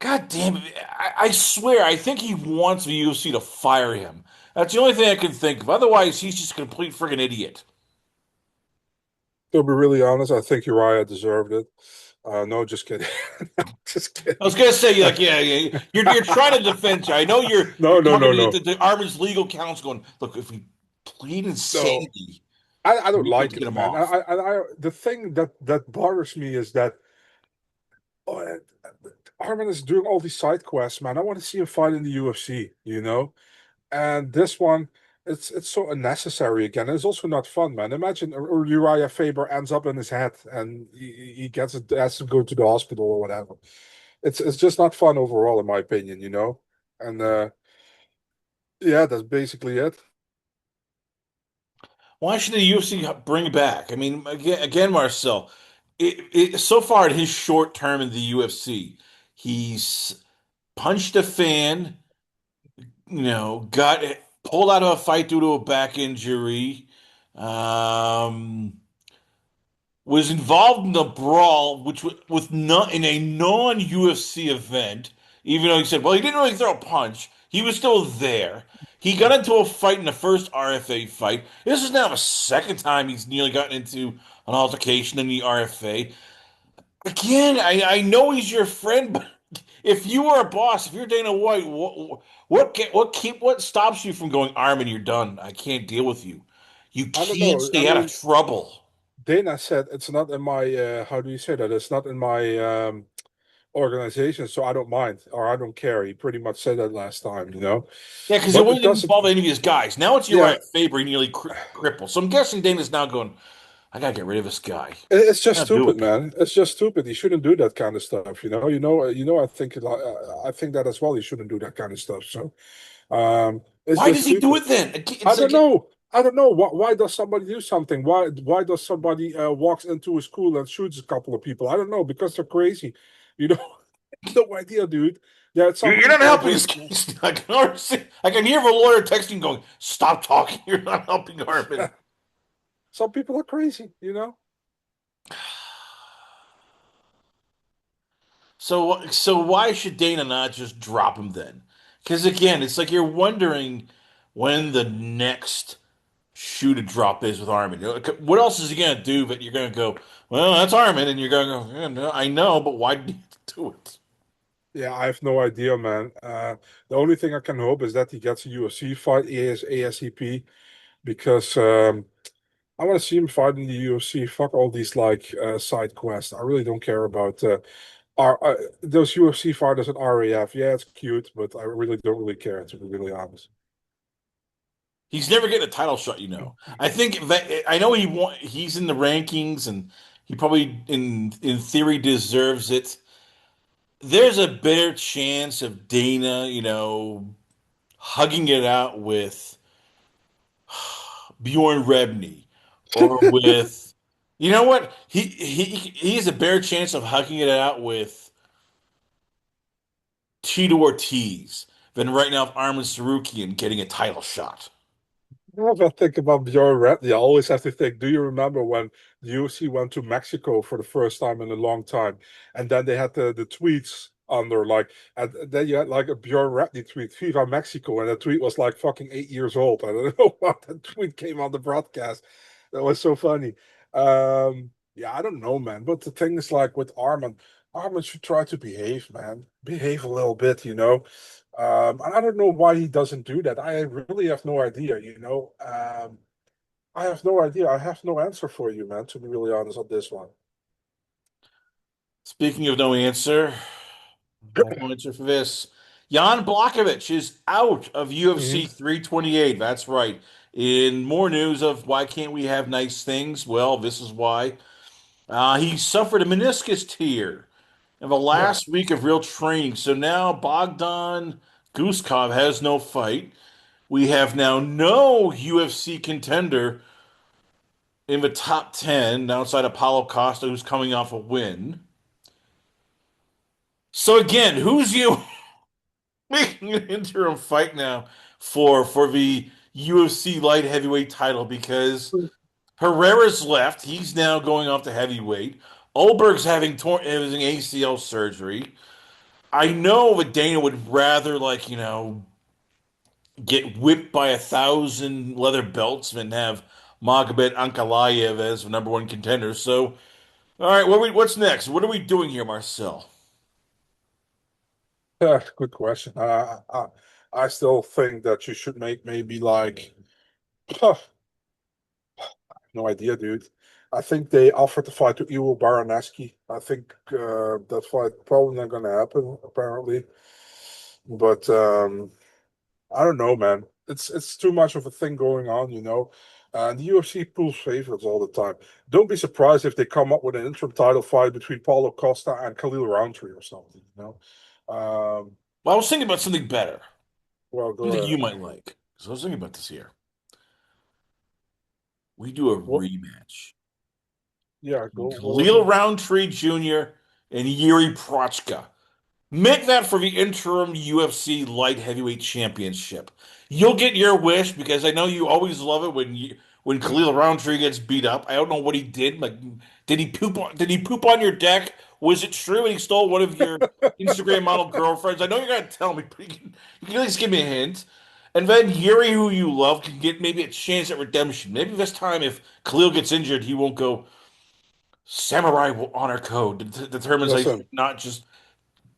God damn it! I swear, I think he wants the UFC to fire him. That's the only thing I can think of. Otherwise, he's just a complete friggin' idiot. To be really honest, I think Uriah deserved it. No, just kidding. No, just I was kidding. gonna say, like, yeah, yeah, you're trying to defend you. I know you're No, no, talking no, to no, the Armin's legal counsel, going, look, if we plead no. insanity, I don't we'll be able to like get it, him man. off. The thing that bothers me is that Oh, Arman is doing all these side quests, man. I want to see him fight in the UFC, you know? And this one, it's so unnecessary again. It's also not fun, man. Imagine Uriah Faber ends up in his head and he gets has to go to the hospital or whatever. It's just not fun overall, in my opinion, you know? And yeah, that's basically it. Why should the UFC bring back? I mean, again, Marcel, so far in his short term in the UFC, he's punched a fan, got pulled out of a fight due to a back injury, um, was involved in the brawl, which was not in a non-UFC event, even though he said, well, he didn't really throw a punch. He was still there. He got into a fight in the first RFA fight. This is now the second time he's nearly gotten into an altercation in the RFA. Again, I know he's your friend, but if you were a boss, if you're Dana White, what stops you from going, Armin, you're done. I can't deal with you. You I don't can't know. I stay out of mean, trouble. Dana said it's not in my how do you say that? It's not in my organization, so I don't mind or I don't care. He pretty much said that last time, you know. Yeah, because it But it wasn't even doesn't. involve any of his guys. Now it's Yeah, Uriah Faber, he nearly crippled. So I'm guessing Dana's now going, I gotta get rid of this guy. it's just I'll do stupid, it. man. It's just stupid. He shouldn't do that kind of stuff, you know. I think that as well. He shouldn't do that kind of stuff. So, it's Why just does he do stupid. it then? I It's don't like, know. I don't know. Why does somebody do something? Why does somebody walks into a school and shoots a couple of people? I don't know because they're crazy. You know, no idea, dude. Yeah, some you're not people are helping his just case. I can hear the lawyer texting going, stop talking. You're not helping Armin. some people are crazy. You know. So why should Dana not just drop him then? Because again, it's like you're wondering when the next shoe to drop is with Armin. What else is he gonna do that you're gonna go, well, that's Armin, and you're gonna go, yeah, no, I know, but why did he do it? Yeah, I have no idea, man. The only thing I can hope is that he gets a UFC fight ASAP because I want to see him fight in the UFC. Fuck all these like side quests. I really don't care about those UFC fighters at RAF. Yeah, it's cute, but I really don't really care to be really honest. He's never getting a title shot, you know. I think that I know he's in the rankings and he probably in theory deserves it. There's a better chance of Dana, hugging it out with Bjorn Rebney or with you know what? He has a better chance of hugging it out with Tito Ortiz than right now of Arman Tsarukyan getting a title shot. Whenever I think about Bjorn Rat, I always have to think, do you remember when the UFC went to Mexico for the first time in a long time? And then they had the tweets under like, and then you had like a Bjorn Ratney tweet, Viva Mexico, and the tweet was like fucking 8 years old. I don't know why that tweet came on the broadcast. That was so funny. Yeah, I don't know, man. But the thing is like with Arman should try to behave, man. Behave a little bit, you know. And I don't know why he doesn't do that. I really have no idea, you know. I have no idea. I have no answer for you, man, to be really honest on this one. Speaking of no answer, I have no answer for this. Jan Blachowicz is out of UFC Mhm. 328. That's right. In more news of why can't we have nice things? Well, this is why. He suffered a meniscus tear in the Yeah. last week of real training. So now Bogdan Guskov has no fight. We have now no UFC contender in the top 10 outside of Paulo Costa, who's coming off a win. So again, who's you making an interim fight now for the UFC light heavyweight title? Because Herrera's left. He's now going off to heavyweight. Olberg's having ACL surgery. I know that Dana would rather get whipped by 1,000 leather belts than have Magomed Ankalaev as the number one contender. So, all right, what's next? What are we doing here, Marcel? Good question. I still think that you should make maybe like, no idea, dude. I think they offered the fight to Iwo Baraneski. I think that fight probably not going to happen, apparently. But I don't know, man. It's too much of a thing going on, you know. And the UFC pulls favorites all the time. Don't be surprised if they come up with an interim title fight between Paulo Costa and Khalil Rountree or something, you know. Well, I was thinking about something better, Well, go something you ahead. might like. So I was thinking about this here. We do a What? rematch Yeah, go. between What was Khalil it? Rountree Jr. and Yuri Prochka. Make that for the interim UFC light heavyweight championship. You'll get your wish because I know you always love it when Khalil Rountree gets beat up. I don't know what he did. Like, did he poop on your deck? Was it true and he stole one of your Instagram model girlfriends? I know you're gonna tell me, but you can at least give me a hint. And then Yuri, who you love, can get maybe a chance at redemption. Maybe this time, if Khalil gets injured, he won't go samurai honor code. Determines I should Listen, not just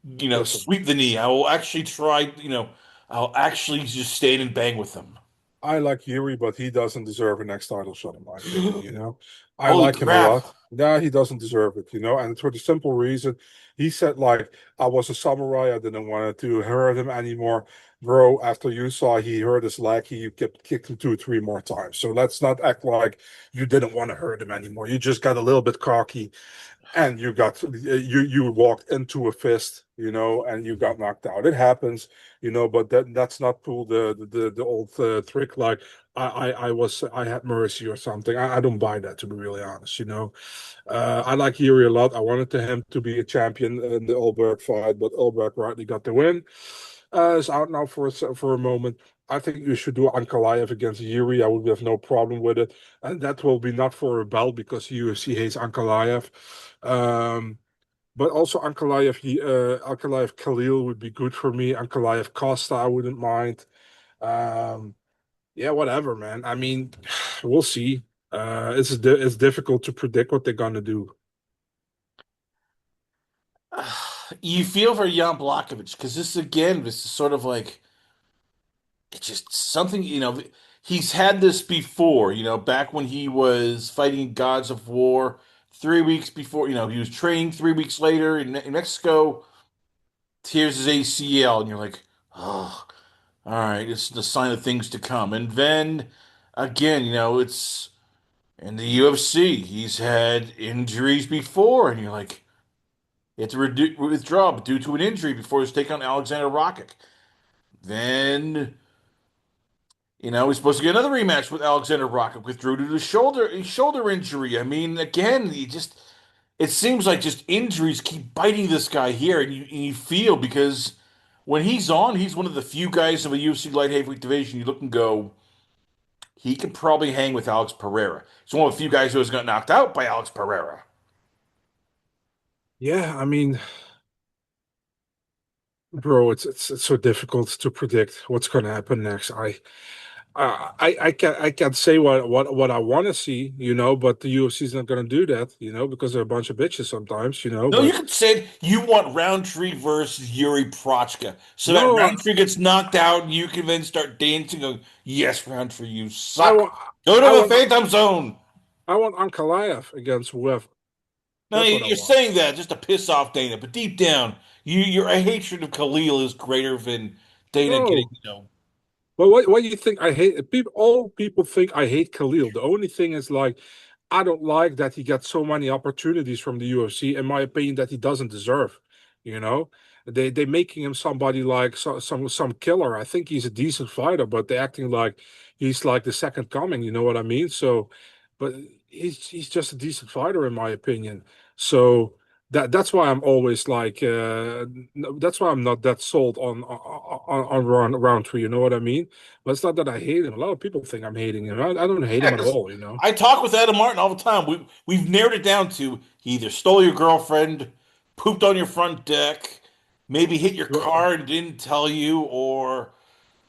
listen. sweep the knee. I will actually try, I'll actually just stay and bang with them. I like Yuri, but he doesn't deserve a next title shot, in my opinion, you know. I Holy like him a crap. lot. Yeah, he doesn't deserve it, you know, and for the simple reason he said, like, I was a samurai, I didn't want to hurt him anymore. Bro, after you saw he hurt his leg, he kept kicked him 2 or 3 more times. So let's not act like you didn't want to hurt him anymore. You just got a little bit cocky and you walked into a fist, you know, and you got knocked out. It happens, you know, but that's not pull the old trick like I had mercy or something. I don't buy that, to be really honest, you know. I like Yuri a lot. I wanted him to be a champion in the Ulberg fight, but Ulberg rightly got the win. Is out now for a moment. I think you should do Ankalaev against Yuri. I would have no problem with it. And that will be not for a belt because UFC hates Ankalaev. Um, but also Ankalaev Khalil would be good for me. Ankalaev Costa, I wouldn't mind. Um, yeah, whatever, man. I mean, we'll see. It's difficult to predict what they're gonna do. You feel for Jan Blachowicz because this is sort of like it's just something, he's had this before, back when he was fighting Gods of War 3 weeks before, he was training 3 weeks later in Mexico, tears his ACL, and you're like, oh, all right, it's the sign of things to come. And then again, it's in the UFC, he's had injuries before, and you're like, he had to withdraw due to an injury before his take on Alexander Rakic. Then, he's supposed to get another rematch with Alexander Rakic, withdrew to the shoulder injury. I mean, again, it seems like just injuries keep biting this guy here, and you feel because when he's on, he's one of the few guys in the UFC light heavyweight division you look and go, he could probably hang with Alex Pereira. He's one of the few guys who has got knocked out by Alex Pereira. Yeah, I mean, bro, it's so difficult to predict what's gonna happen next. I can't say what I want to see, you know, but the UFC is not going to do that, you know, because they're a bunch of bitches sometimes, you know. No, you But could say you want Roundtree versus Yuri Prochka. So that no, Roundtree gets knocked out, and you can then start dancing, going, yes, Roundtree, you I suck. want Go I to the want Phantom Zone. I want Ankalaev against whoever. Now, That's what I you're want. saying that just to piss off Dana, but deep down, your hatred of Khalil is greater than Dana getting, No, but what do you think? I hate people. All people think I hate Khalil. The only thing is, like, I don't like that he gets so many opportunities from the UFC. In my opinion, that he doesn't deserve. You know, they making him somebody like some killer. I think he's a decent fighter, but they're acting like he's like the second coming. You know what I mean? So, but he's just a decent fighter in my opinion. So. That's why I'm always like that's why I'm not that sold on Roundtree. You know what I mean? But it's not that I hate him. A lot of people think I'm hating him. I don't hate yeah, him at because all, you know. I talk with Adam Martin all the time. We've narrowed it down to he either stole your girlfriend, pooped on your front deck, maybe hit your Well, car and didn't tell you, or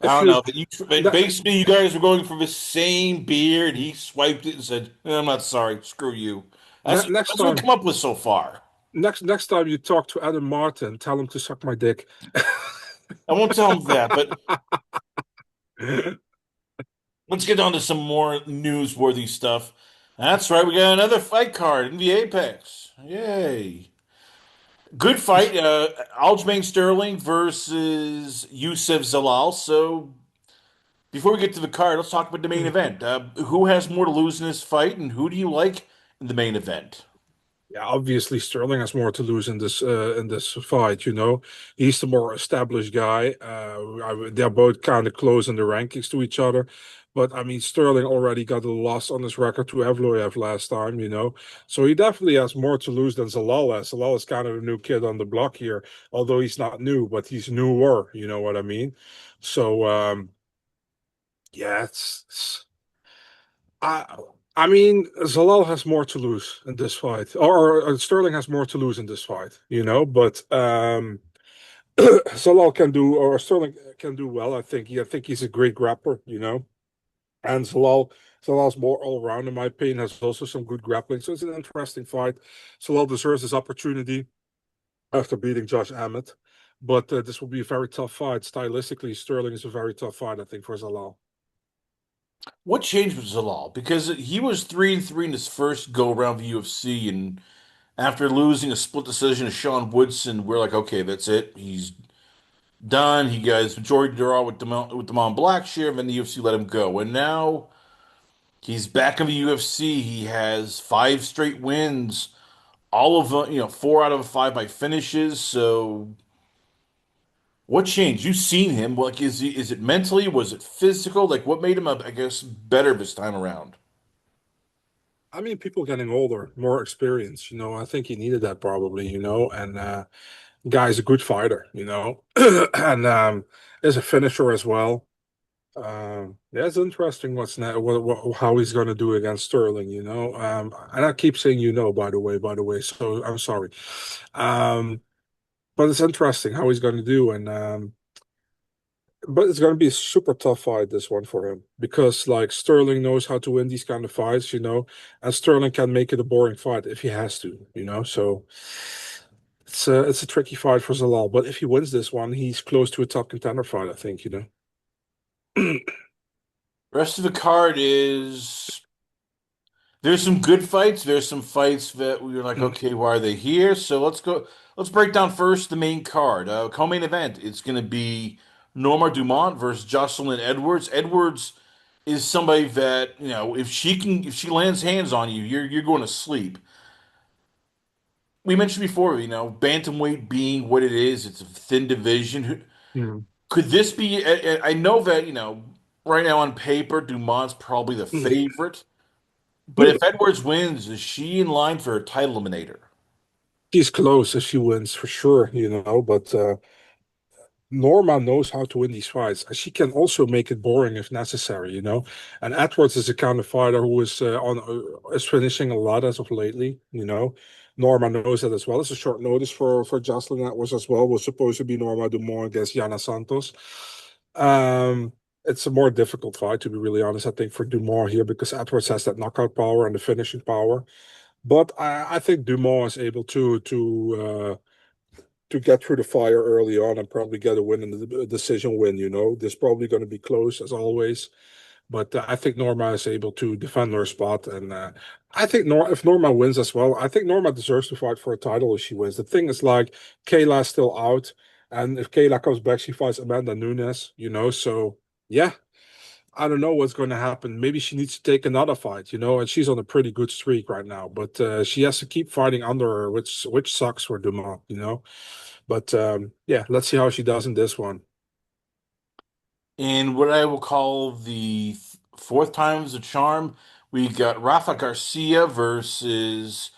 I if don't know. you That that, basically you guys were going for the same beer, and he swiped it and said, "I'm not sorry. Screw you." next That's what we time come up with so far. next time you talk to Adam Martin, tell him to suck my dick. I won't tell him that, but let's get on to some more newsworthy stuff. That's right. We got another fight card in the Apex. Yay. Good fight. Aljamain Sterling versus Yusuf Zalal. So before we get to the card, let's talk about the main event. Who has more to lose in this fight, and who do you like in the main event? Yeah, obviously Sterling has more to lose in this fight. He's the more established guy. They're both kind of close in the rankings to each other, but I mean Sterling already got a loss on his record to Evloev last time. So he definitely has more to lose than Zalal has. Zalal is kind of a new kid on the block here, although he's not new, but he's newer. You know what I mean? So yeah, I I mean, Zalal has more to lose in this fight, or Sterling has more to lose in this fight, but Zalal can do, or Sterling can do well. I think. I think he's a great grappler, and Zalal's more all around, in my opinion, has also some good grappling. So it's an interesting fight. Zalal deserves his opportunity after beating Josh Emmett, but this will be a very tough fight. Stylistically, Sterling is a very tough fight, I think, for Zalal. What changed with Zalal? Because he was 3-3 in his first go around the UFC, and after losing a split decision to Sean Woodson, we're like, okay, that's it. He's done. He got his majority draw with Damon Blackshear, and then the UFC let him go. And now he's back in the UFC. He has 5 straight wins, all of them, 4 out of 5 by finishes. So what changed? You've seen him. Like, is it mentally? Was it physical? Like, what made him, I guess, better this time around? I mean, people getting older, more experience, I think he needed that probably, and guy's a good fighter, and is a finisher as well. Yeah, it's interesting how he's going to do against Sterling, and I keep saying by the way, so I'm sorry. Um, but it's interesting how he's going to do, and but it's going to be a super tough fight, this one for him, because like Sterling knows how to win these kind of fights, and Sterling can make it a boring fight if he has to, so it's a tricky fight for Zalal, but if he wins this one, he's close to a top contender fight, I think, Rest of the card is there's some good fights. There's some fights that we were like, okay, why are they here? So let's go. Let's break down first the main card. Co-main event. It's going to be Norma Dumont versus Jocelyn Edwards. Edwards is somebody that if she lands hands on you, you're going to sleep. We mentioned before, bantamweight being what it is. It's a thin division. Could this be? I know that right now on paper, Dumont's probably the favorite. But if Edwards wins, is she in line for a title eliminator? She's close if she wins for sure, but Norma knows how to win these fights. She can also make it boring if necessary, And Edwards is a kind of fighter who is finishing a lot as of lately, Norma knows that as well. It's a short notice for Jocelyn Edwards as well. Was supposed to be Norma Dumont against Yana Santos. It's a more difficult fight, to be really honest, I think, for Dumont here because Edwards has that knockout power and the finishing power. But I think Dumont is able to get through the fire early on and probably get a win and a decision win. There's probably going to be close as always, but I think Norma is able to defend her spot, and I think if Norma wins as well, I think Norma deserves to fight for a title if she wins. The thing is, like, Kayla's still out, and if Kayla comes back, she fights Amanda Nunes. So yeah. I don't know what's going to happen. Maybe she needs to take another fight, and she's on a pretty good streak right now. But she has to keep fighting under her, which sucks for Dumont. But yeah, let's see how she does in this one. In what I will call the fourth time's a charm, we got Rafa Garcia versus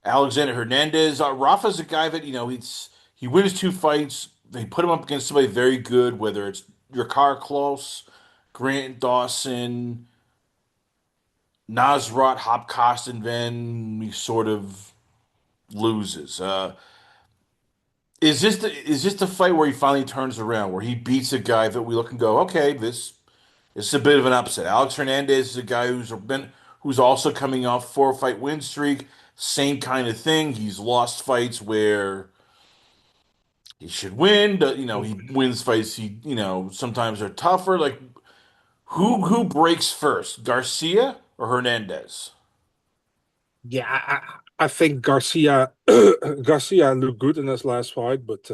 Alexander Hernandez. Rafa's a guy that, he wins 2 fights. They put him up against somebody very good, whether it's Drakkar Klose, Grant Dawson, Nasrat Hopkostin, then he sort of loses. Is this the fight where he finally turns around, where he beats a guy that we look and go, okay, this is a bit of an upset. Alex Hernandez is a guy who's also coming off 4-fight win streak. Same kind of thing. He's lost fights where he should win, but he wins fights sometimes are tougher. Like who breaks first, Garcia or Hernandez? Yeah, I think Garcia Garcia looked good in his last fight, but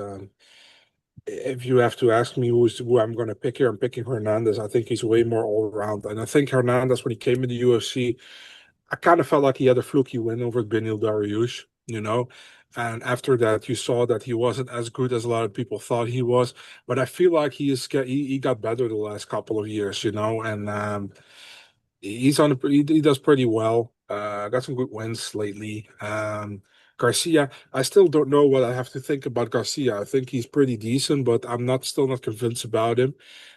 if you have to ask me who I'm going to pick here, I'm picking Hernandez. I think he's way more all around, and I think Hernandez when he came in the UFC, I kind of felt like he had a fluky win over Beneil Dariush, you know. And after that, you saw that he wasn't as good as a lot of people thought he was. But I feel like he got better the last couple of years, you know. And he does pretty well. Got some good wins lately. Garcia, I still don't know what I have to think about Garcia. I think he's pretty decent, but I'm not still not convinced about him.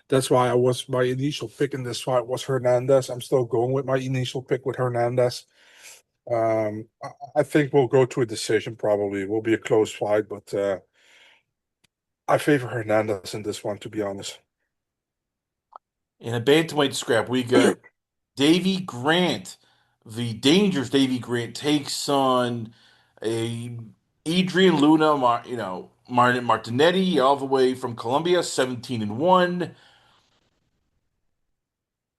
That's why I was my initial pick in this fight was Hernandez. I'm still going with my initial pick with Hernandez. I think we'll go to a decision probably. It will be a close fight, but I favor Hernandez in this one, to be honest. In a bantamweight scrap, we got Davy Grant. The Dangerous Davy Grant takes on a Adrian Luna, Martin Martinetti, all the way from Colombia, 17-1.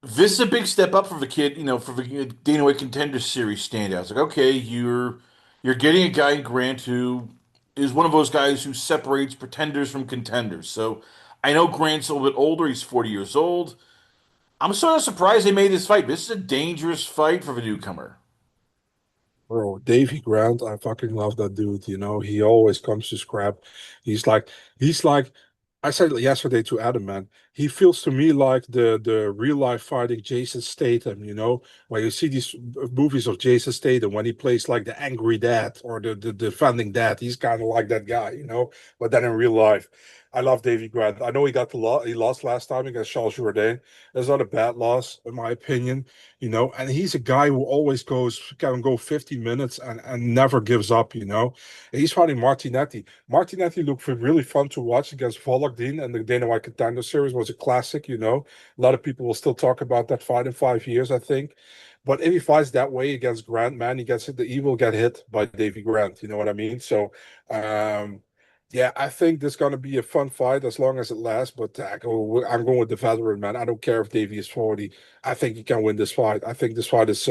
This is a big step up for the kid, for the Dana White Contender Series standouts. Like, okay, you're getting a guy in Grant who is one of those guys who separates pretenders from contenders. So I know Grant's a little bit older; he's 40 years old. I'm sort of surprised they made this fight. This is a dangerous fight for the newcomer. Bro, Davy Grant, I fucking love that dude. You know, he always comes to scrap. He's like, he's like, I said it yesterday to Adam, man. He feels to me like the real life fighting Jason Statham. You know, when you see these movies of Jason Statham when he plays like the angry dad or the defending dad, he's kind of like that guy. You know, but then in real life, I love Davy Grant. I know he got the lot. He lost last time against Charles Jourdain. That's not a bad loss, in my opinion, you know, and he's a guy who always can go 50 minutes and never gives up, you know. He's fighting Martinetti. Martinetti looked really fun to watch against Volokdin, and the Dana White Contender Series was a classic, you know. A lot of people will still talk about that fight in 5 years, I think. But if he fights that way against Grant, man, he will get hit by Davy Grant. You know what I mean? So, yeah, I think this is going to be a fun fight as long as it lasts. But I'm going with the veteran, man. I don't care if Davy is 40. I think he can win this fight. I think this fight is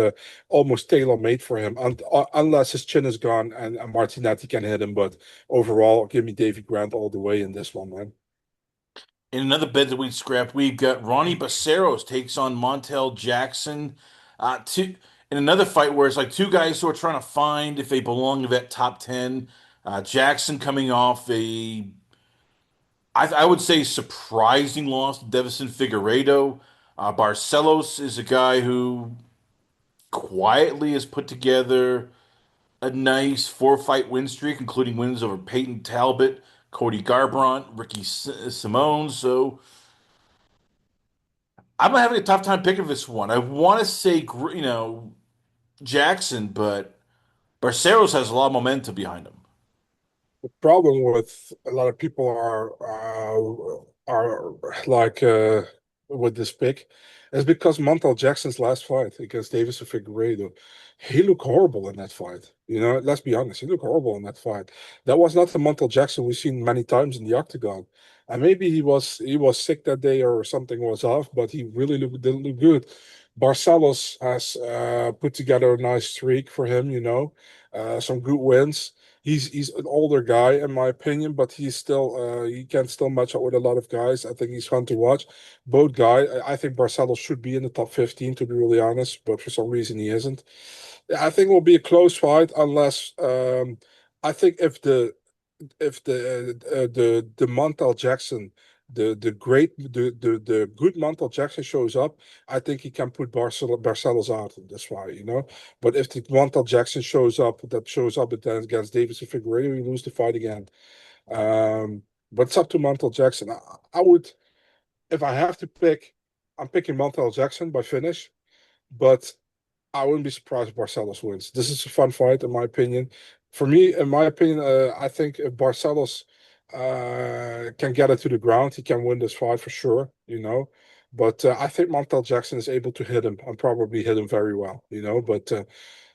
almost tailor-made for him, unless his chin is gone and Martinetti can hit him. But overall, give me Davy Grant all the way in this one, man. In another featherweight scrap, we've got Ronnie Baceros takes on Montel Jackson. In another fight where it's like two guys who are trying to find if they belong to that top 10. Jackson coming off I would say, surprising loss to Devison Figueiredo. Barcelos is a guy who quietly has put together a nice four-fight win streak, including wins over Peyton Talbot, Cody Garbrandt, Ricky Simone. So I'm having a tough time picking this one. I want to say, Jackson, but Barcelos has a lot of momentum behind him. The problem with a lot of people are like with this pick is because Montel Jackson's last fight against Davis Figueiredo, he looked horrible in that fight. You know, let's be honest, he looked horrible in that fight. That was not the Montel Jackson we've seen many times in the octagon. And maybe he was sick that day or something was off, but he really didn't look good. Barcelos has put together a nice streak for him, you know, some good wins. He's an older guy in my opinion, but he's still he can still match up with a lot of guys. I think he's fun to watch. Both guy, I think Barcelos should be in the top 15 to be really honest, but for some reason he isn't. I think it will be a close fight unless I think if the Montel Jackson the good Montel Jackson shows up, I think he can put Barcelos out in this fight, you know. But if the Montel Jackson shows up against Davis and Figueiredo, we lose the fight again. But it's up to Montel Jackson. I would, if I have to pick, I'm picking Montel Jackson by finish, but I wouldn't be surprised if Barcelos wins. This is a fun fight, in my opinion. For me, in my opinion, I think if Barcelos can get it to the ground, he can win this fight for sure, you know. But I think Montel Jackson is able to hit him and probably hit him very well, you know. But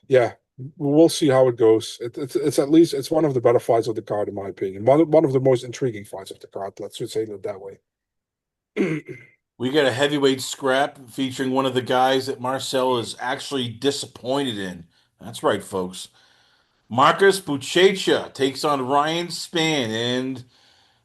yeah, we'll see how it goes. It's at least it's one of the better fights of the card, in my opinion. One of the most intriguing fights of the card. Let's just say it that way. We got a heavyweight scrap featuring one of the guys that Marcel is actually disappointed in. That's right, folks. Marcus Buchecha takes on Ryan Spann, and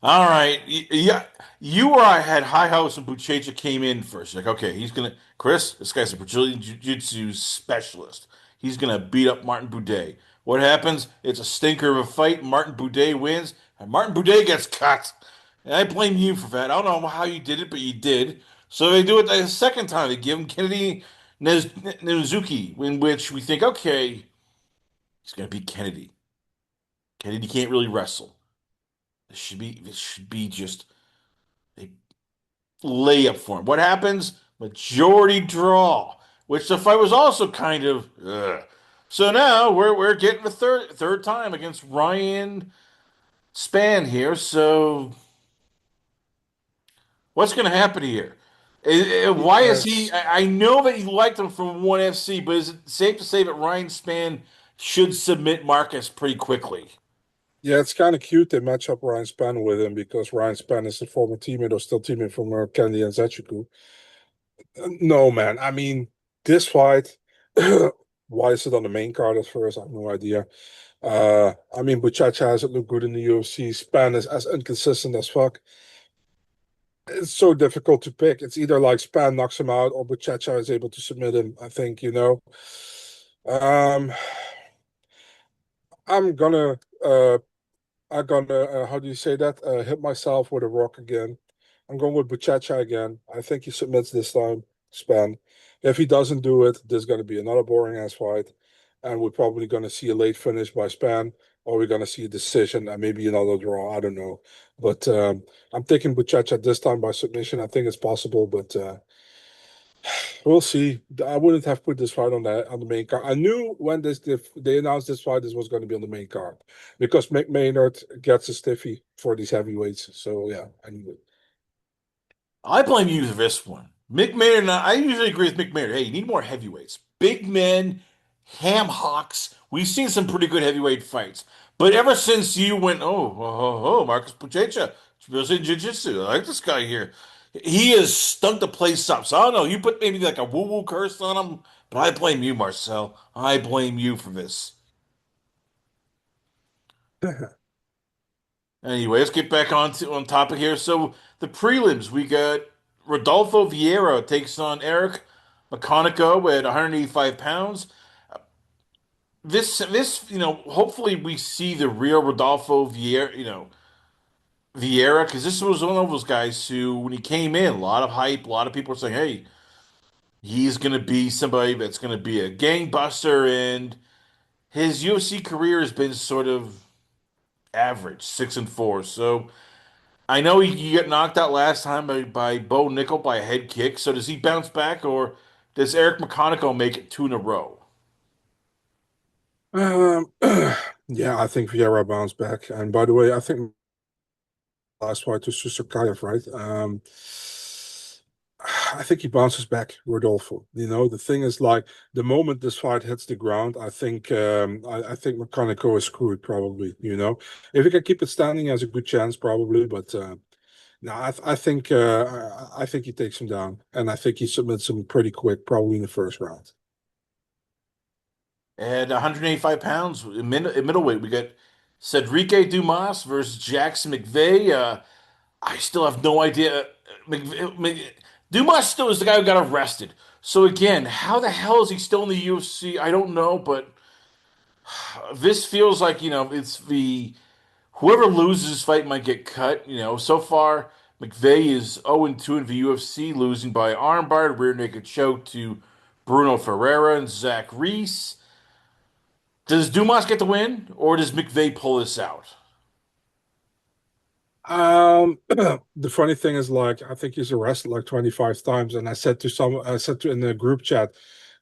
all right, yeah, you or I had high hopes when Buchecha came in first. Like, okay, he's gonna Chris. This guy's a Brazilian Jiu-Jitsu specialist. He's gonna beat up Martin Buday. What happens? It's a stinker of a fight. Martin Buday wins, and Martin Buday gets cut. And I blame you for that. I don't know how you did it, but you did. So they do it the second time. They give him Kennedy Nizuki, in which we think, okay, he's gonna beat Kennedy. Kennedy can't really wrestle. This should be just a layup for him. What happens? Majority draw, which the fight was also kind of. Ugh. So now we're getting the third time against Ryan Spann here. So what's going to happen here? Why is he? Yes. I know that you liked him from ONE FC, but is it safe to say that Ryan Spann should submit Marcus pretty quickly? Yeah, it's kind of cute they match up Ryan Spann with him because Ryan Spann is a former teammate or still teammate from Kennedy and Zachuku. No, man. I mean, this fight, why is it on the main card at first? I have no idea. I mean, Buchacha hasn't looked good in the UFC. Span is as inconsistent as fuck. It's so difficult to pick. It's either like Span knocks him out or Buchacha is able to submit him, I think, you know. Um, I'm gonna how do you say that? Hit myself with a rock again. I'm going with Buchacha again. I think he submits this time, Span. If he doesn't do it, there's going to be another boring ass fight. And we're probably going to see a late finish by Span, or we're going to see a decision and maybe another draw. I don't know. But I'm taking Buchacha this time by submission. I think it's possible, but we'll see. I wouldn't have put this fight on the main card. I knew when they announced this fight, this was going to be on the main card because Mick Maynard gets a stiffy for these heavyweights. So yeah, I knew it. I blame you for this one. Mick Maynard, and I usually agree with Mick Maynard. Hey, you need more heavyweights. Big men, ham hocks. We've seen some pretty good heavyweight fights. But ever since you went, Marcus Puchecha, Brazilian Jiu-Jitsu, I like this guy here. He has stunk the place up. So I don't know. You put maybe like a woo-woo curse on him, but I blame you, Marcel. I blame you for this. Anyway, let's get back on topic here. So the prelims, we got Rodolfo Vieira takes on Eric McConico at 185 pounds. Hopefully we see the real Rodolfo Vieira, Vieira, because this was one of those guys who, when he came in, a lot of hype, a lot of people were saying, hey, he's going to be somebody that's going to be a gangbuster, and his UFC career has been sort of average, 6-4. So I know he got knocked out last time by Bo Nickel by a head kick. So does he bounce back, or does Eric McConico make it two in a row? Um, yeah, I think Vieira bounced back. And by the way, I think last fight to Susakayev, right? I think he bounces back, Rodolfo. You know, the thing is like the moment this fight hits the ground, I think Mechanico is screwed probably, you know. If he can keep it standing, he has a good chance probably, but no, I think he takes him down and I think he submits him pretty quick, probably in the first round. At 185 pounds, in middleweight, we got Cedric Dumas versus Jackson McVeigh. I still have no idea. Dumas still is the guy who got arrested. So again, how the hell is he still in the UFC? I don't know, but this feels like, it's the whoever loses this fight might get cut. So far McVeigh is 0-2 in the UFC, losing by armbar, rear naked choke to Bruno Ferreira and Zach Reese. Does Dumas get the win, or does McVeigh pull this out? The funny thing is, like, I think he's arrested like 25 times. And I said to in the group chat,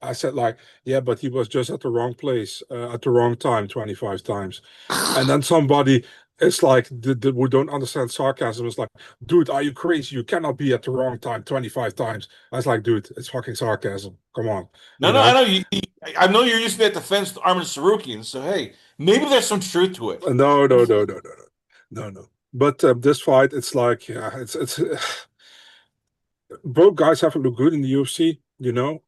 I said, like, yeah, but he was just at the wrong place at the wrong time 25 times. And then somebody is like, who don't understand sarcasm is like, dude, are you crazy? You cannot be at the wrong time 25 times. I was like, dude, it's fucking sarcasm. Come on, No, you no, I know? know I know you're using that defense to Arman Tsarukyan. So hey, maybe there's some truth to it. No, no, no, no, no, no, no, no. But this fight, it's like, yeah, it's both guys haven't looked good in the UFC, you know.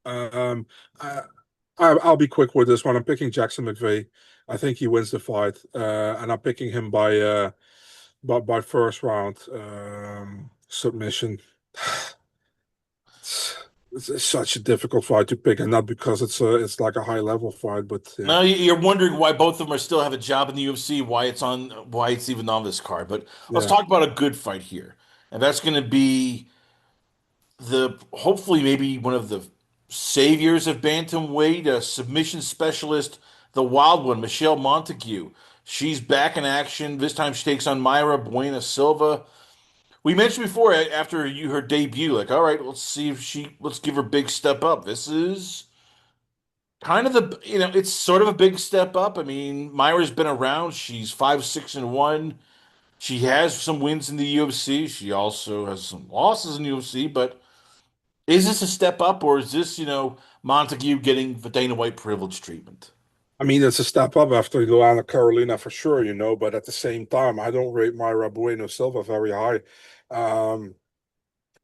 I'll be quick with this one. I'm picking Jackson McVeigh. I think he wins the fight, and I'm picking him by first round submission. It's such a difficult fight to pick, and not because it's like a high level fight, but yeah, Now you're wondering why both of them are still have a job in the UFC, why it's even on this card. But let's yeah. talk about a good fight here, and that's going to be the hopefully maybe one of the saviors of bantamweight, a submission specialist, the wild one, Michelle Montague. She's back in action. This time she takes on Mayra Buena Silva. We mentioned before after her debut, like, all right, let's give her a big step up. This is kind of it's sort of a big step up. I mean, Myra's been around. She's 5-6-1. She has some wins in the UFC. She also has some losses in the UFC, but is this a step up, or is this, Montague getting the Dana White privilege treatment? I mean, it's a step up after Luana Carolina for sure, but at the same time, I don't rate Mayra Bueno Silva very high. Um,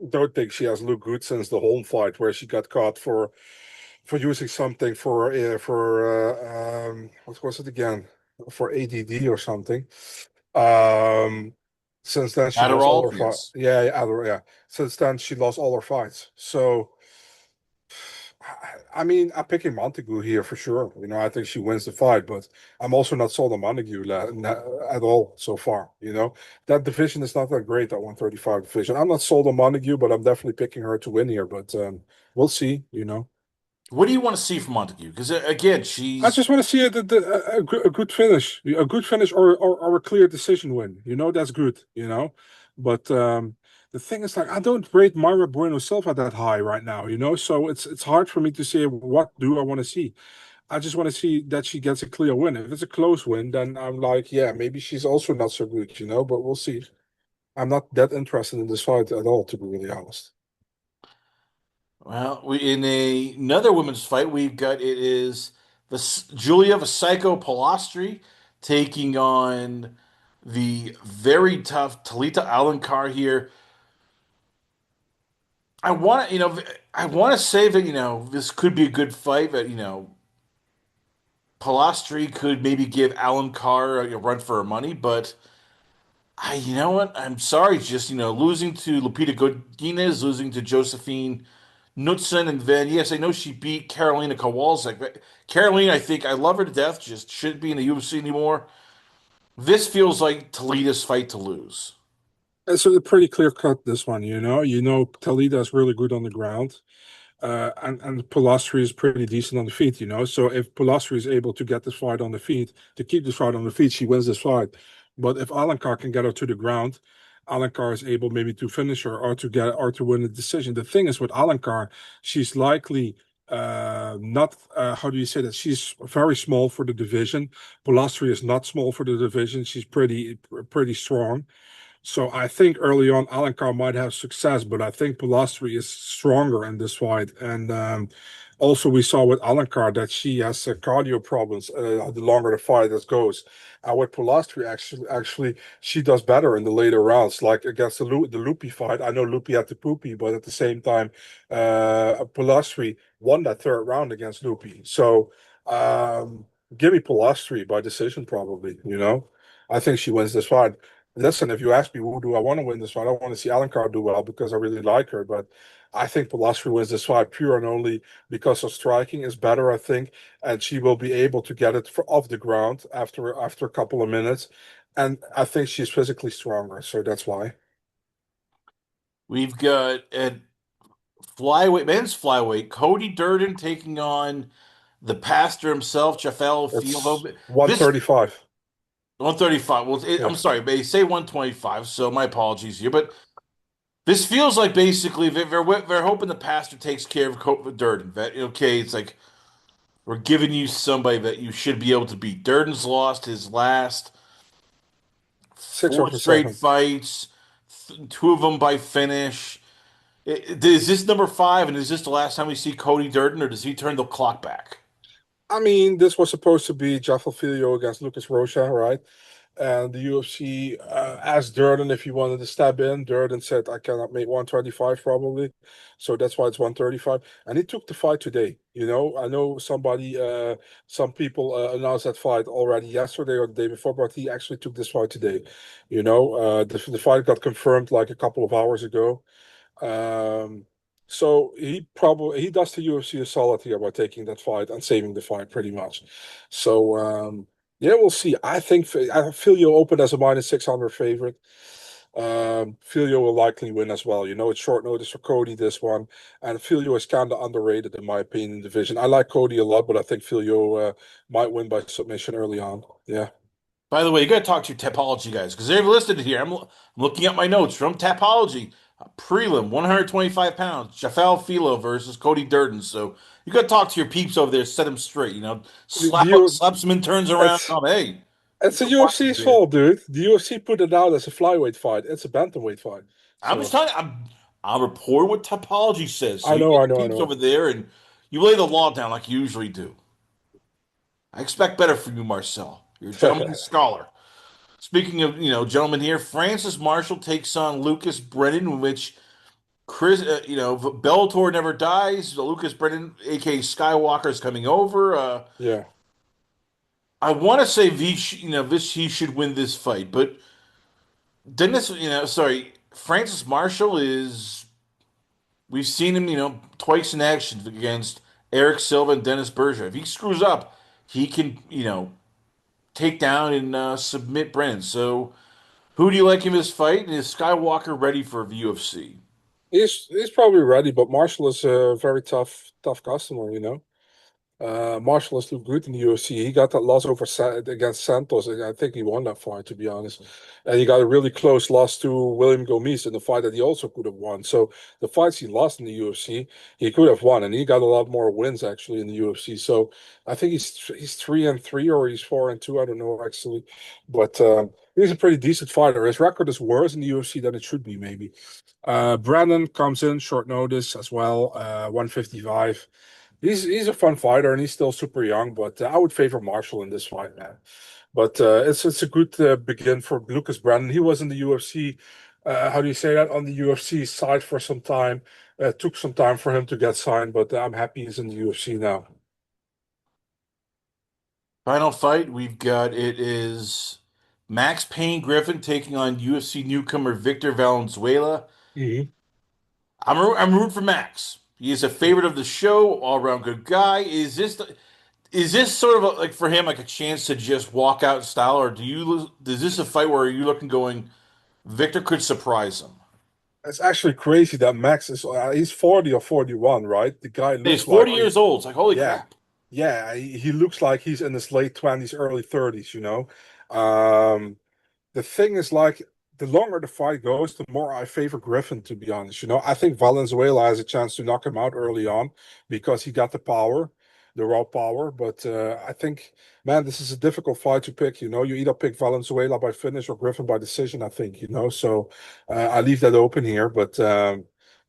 don't think she has looked good since the home fight where she got caught for using something for what was it again? For ADD or something. Um, since then she lost all Adderall, her fight. yes. Yeah, yeah, yeah. Since then she lost all her fights. So I mean, I'm picking Montague here for sure. I think she wins the fight, but I'm also not sold on Montague at all so far. That division is not that great, that 135 division. I'm not sold on Montague, but I'm definitely picking her to win here. But we'll see. What do you want to see from Montague? Because again, I she's just want to see a good finish, or a clear decision win. That's good. But the thing is, like, I don't rate Myra Bueno Silva that high right now. So it's hard for me to say what do I want to see. I just want to see that she gets a clear win. If it's a close win, then I'm like, yeah, maybe she's also not so good. But we'll see. I'm not that interested in this fight at all, to be really honest. well, another women's fight we've got it is Julia Psycho Polastri taking on the very tough Talita Alankar here. I want to, I want to say that, this could be a good fight, that, Polastri could maybe give Alan Carr a run for her money, but you know what? I'm sorry, just, losing to Lupita Godinez, losing to Josephine Knudsen, and then, yes, I know she beat Carolina Kowalczyk, but Carolina, I think, I love her to death, just shouldn't be in the UFC anymore. This feels like Talita's fight to lose. It's a pretty clear cut, this one. Talita is really good on the ground. And Polastri is pretty decent on the feet. So if Polastri is able to get this fight on the feet, to keep this fight on the feet, she wins this fight. But if Alankar can get her to the ground, Alankar is able maybe to finish her or to win a decision. The thing is with Alankar, she's likely not how do you say that? She's very small for the division. Polastri is not small for the division. She's pretty strong. So I think early on Alencar might have success, but I think Pilastre is stronger in this fight. And also we saw with Alencar that she has cardio problems the longer the fight goes. And with Pilastre, actually, she does better in the later rounds, like against the Lupi fight. I know Lupi had the poopy, but at the same time, Pilastre won that third round against Lupi. So give me Pilastre by decision, probably. I think she wins this fight. Listen, if you ask me who do I want to win this fight, I want to see Alencar do well because I really like her. But I think Pilastre wins this fight pure and only because her striking is better, I think, and she will be able to get it off the ground after a couple of minutes. And I think she's physically stronger, so that's why. We've got at men's flyweight, Cody Durden taking on the pastor himself, Jafel It's Fieldhoven. This 135. 135. Well, Yeah. I'm sorry, they say 125, so my apologies here. But this feels like basically they're hoping the pastor takes care of Durden. That okay, it's like we're giving you somebody that you should be able to beat. Durden's lost his last Six four over straight seven. fights, two of them by finish. Is this number five, and is this the last time we see Cody Durden, or does he turn the clock back? I mean, this was supposed to be Jaffa Filio against Lucas Rocha, right? and the UFC asked Durden if he wanted to step in. Durden said, "I cannot make 125 probably, so that's why it's 135." And he took the fight today. I know some people announced that fight already yesterday or the day before, but he actually took this fight today. The fight got confirmed like a couple of hours ago. Um, so he does the UFC a solid here by taking that fight and saving the fight pretty much. So yeah, we'll see. I Filio opened as a -600 favorite. Filio will likely win as well. It's short notice for Cody this one, and Filio is kind of underrated in my opinion in the division. I like Cody a lot, but I think Filio might win by submission early on. Yeah. By the way, you got to talk to your Tapology guys because they've listed it here. I'm looking at my notes from Tapology. Prelim, 125 pounds, Jafal Filo versus Cody Durden. So you got to talk to your peeps over there, set them straight. The, the, U- Slaps them and turns around. it's Oh, hey, It's the we're watching UFC's here. fault, dude. The UFC put it out as a flyweight fight. It's a bantamweight fight. I'm just So telling you, I'll report what Tapology says. So I you know, get I your know, I peeps over know. there and you lay the law down like you usually do. I expect better from you, Marcel. You're a gentleman scholar. Speaking of, gentlemen here, Francis Marshall takes on Lucas Brennan, in which Bellator never dies. Lucas Brennan, aka Skywalker, is coming over. Yeah. I want to say Vichy should win this fight, but Dennis, sorry, Francis Marshall is. We've seen him, twice in action against Eric Silva and Dennis Berger. If he screws up, he can, take down and submit Brennan. So, who do you like in this fight? And is Skywalker ready for the UFC? He's probably ready, but Marshall is a very tough customer. Marshall has looked good in the UFC. He got that loss against Santos, and I think he won that fight, to be honest. And he got a really close loss to William Gomis in the fight that he also could have won. So the fights he lost in the UFC, he could have won, and he got a lot more wins actually in the UFC. So I think he's 3-3 or he's 4-2. I don't know actually, but he's a pretty decent fighter. His record is worse in the UFC than it should be, maybe. Brandon comes in short notice as well, 155. He's a fun fighter and he's still super young, but I would favor Marshall in this fight, man. But it's a good begin for Lucas Brandon. He was in the UFC. How do you say that? On the UFC side for some time. Took some time for him to get signed, but I'm happy he's in the UFC now. Final fight, we've got it is Max Payne Griffin taking on UFC newcomer Victor Valenzuela. Mhm. I'm rooting for Max. He is a favorite of the show, all around good guy. Is this sort of like for him like a chance to just walk out in style, or is this a fight where you looking going Victor could surprise him? It's actually crazy that Max is he's 40 or 41, right? The guy He's looks like 40 years old. It's like holy yeah. crap. Yeah, he looks like he's in his late 20s, early 30s. Um the thing is like the longer the fight goes, the more I favor Griffin, to be honest. I think Valenzuela has a chance to knock him out early on because he got the power, the raw power. But I think, man, this is a difficult fight to pick. You either pick Valenzuela by finish or Griffin by decision, I think. So I leave that open here. But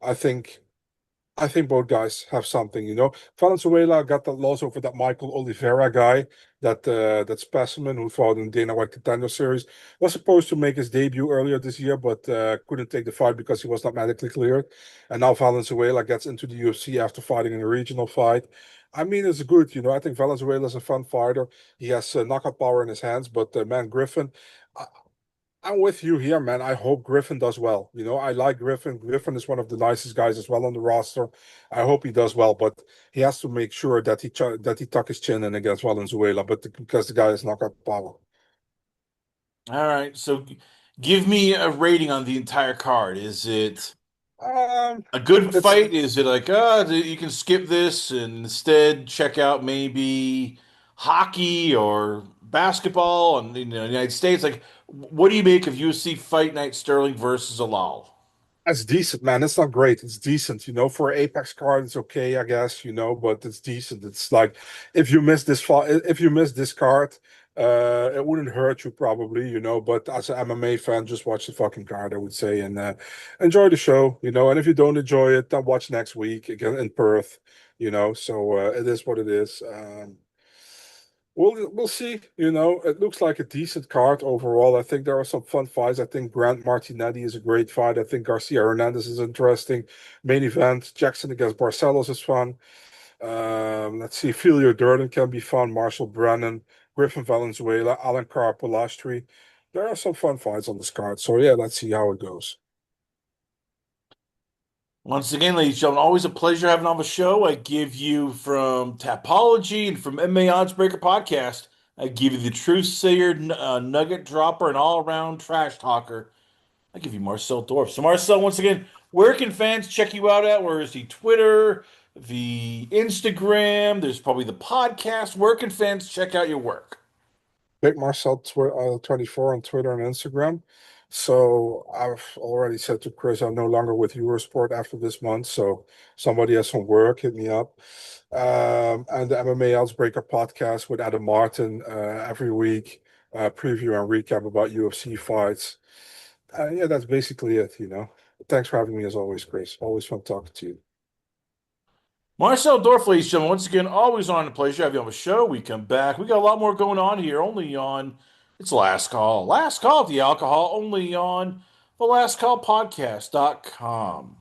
I think both guys have something. Valenzuela got that loss over that Michael Oliveira guy, that specimen who fought in Dana White Contender Series. Was supposed to make his debut earlier this year, but couldn't take the fight because he was not medically cleared. And now Valenzuela gets into the UFC after fighting in a regional fight. I mean, it's good. I think Valenzuela is a fun fighter. He has knockout power in his hands, but man, Griffin. I'm with you here, man. I hope Griffin does well. I like Griffin. Griffin is one of the nicest guys as well on the roster. I hope he does well, but he has to make sure that he tuck his chin in against Valenzuela, because the guy has knockout power. All right, so give me a rating on the entire card. Is it Um, a good it's fight? Is it like, you can skip this and instead check out maybe hockey or basketball and the United States? Like, what do you make of UFC Fight Night Sterling versus Alal? It's decent, man. It's not great. It's decent. For an Apex card, it's okay, I guess. But it's decent. It's like if you miss this card, it wouldn't hurt you probably. But as an MMA fan, just watch the fucking card, I would say, and enjoy the show. And if you don't enjoy it, then watch next week again in Perth. So it is what it is. We'll see. You know, it looks like a decent card overall. I think there are some fun fights. I think Grant Martinetti is a great fight. I think Garcia Hernandez is interesting. Main event, Jackson against Barcelos is fun. Let's see, Filio Durden can be fun. Marshall Brennan, Griffin Valenzuela, Alan Carr-Polastri. There are some fun fights on this card. So yeah, let's see how it goes. Once again, ladies and gentlemen, always a pleasure having on the show. I give you from Tapology and from MMA Oddsbreaker Podcast. I give you the truth sayer, nugget dropper, and all around trash talker. I give you Marcel Dorff. So, Marcel, once again, where can fans check you out at? Where is the Twitter, the Instagram? There's probably the podcast. Where can fans check out your work? Big Marcel 24 on Twitter and Instagram. So I've already said to Chris, I'm no longer with Eurosport after this month. So somebody has some work, hit me up. And the MMA Outbreaker podcast with Adam Martin every week, preview and recap about UFC fights. Yeah, that's basically it, you know. Thanks for having me as always, Chris. Always fun talking to you. Marcel Dorff, ladies and gentlemen, once again, always on a pleasure to have you on the show. We come back. We got a lot more going on here, only on it's Last Call. Last Call at the Alcohol, only on the Last Call Podcast.com.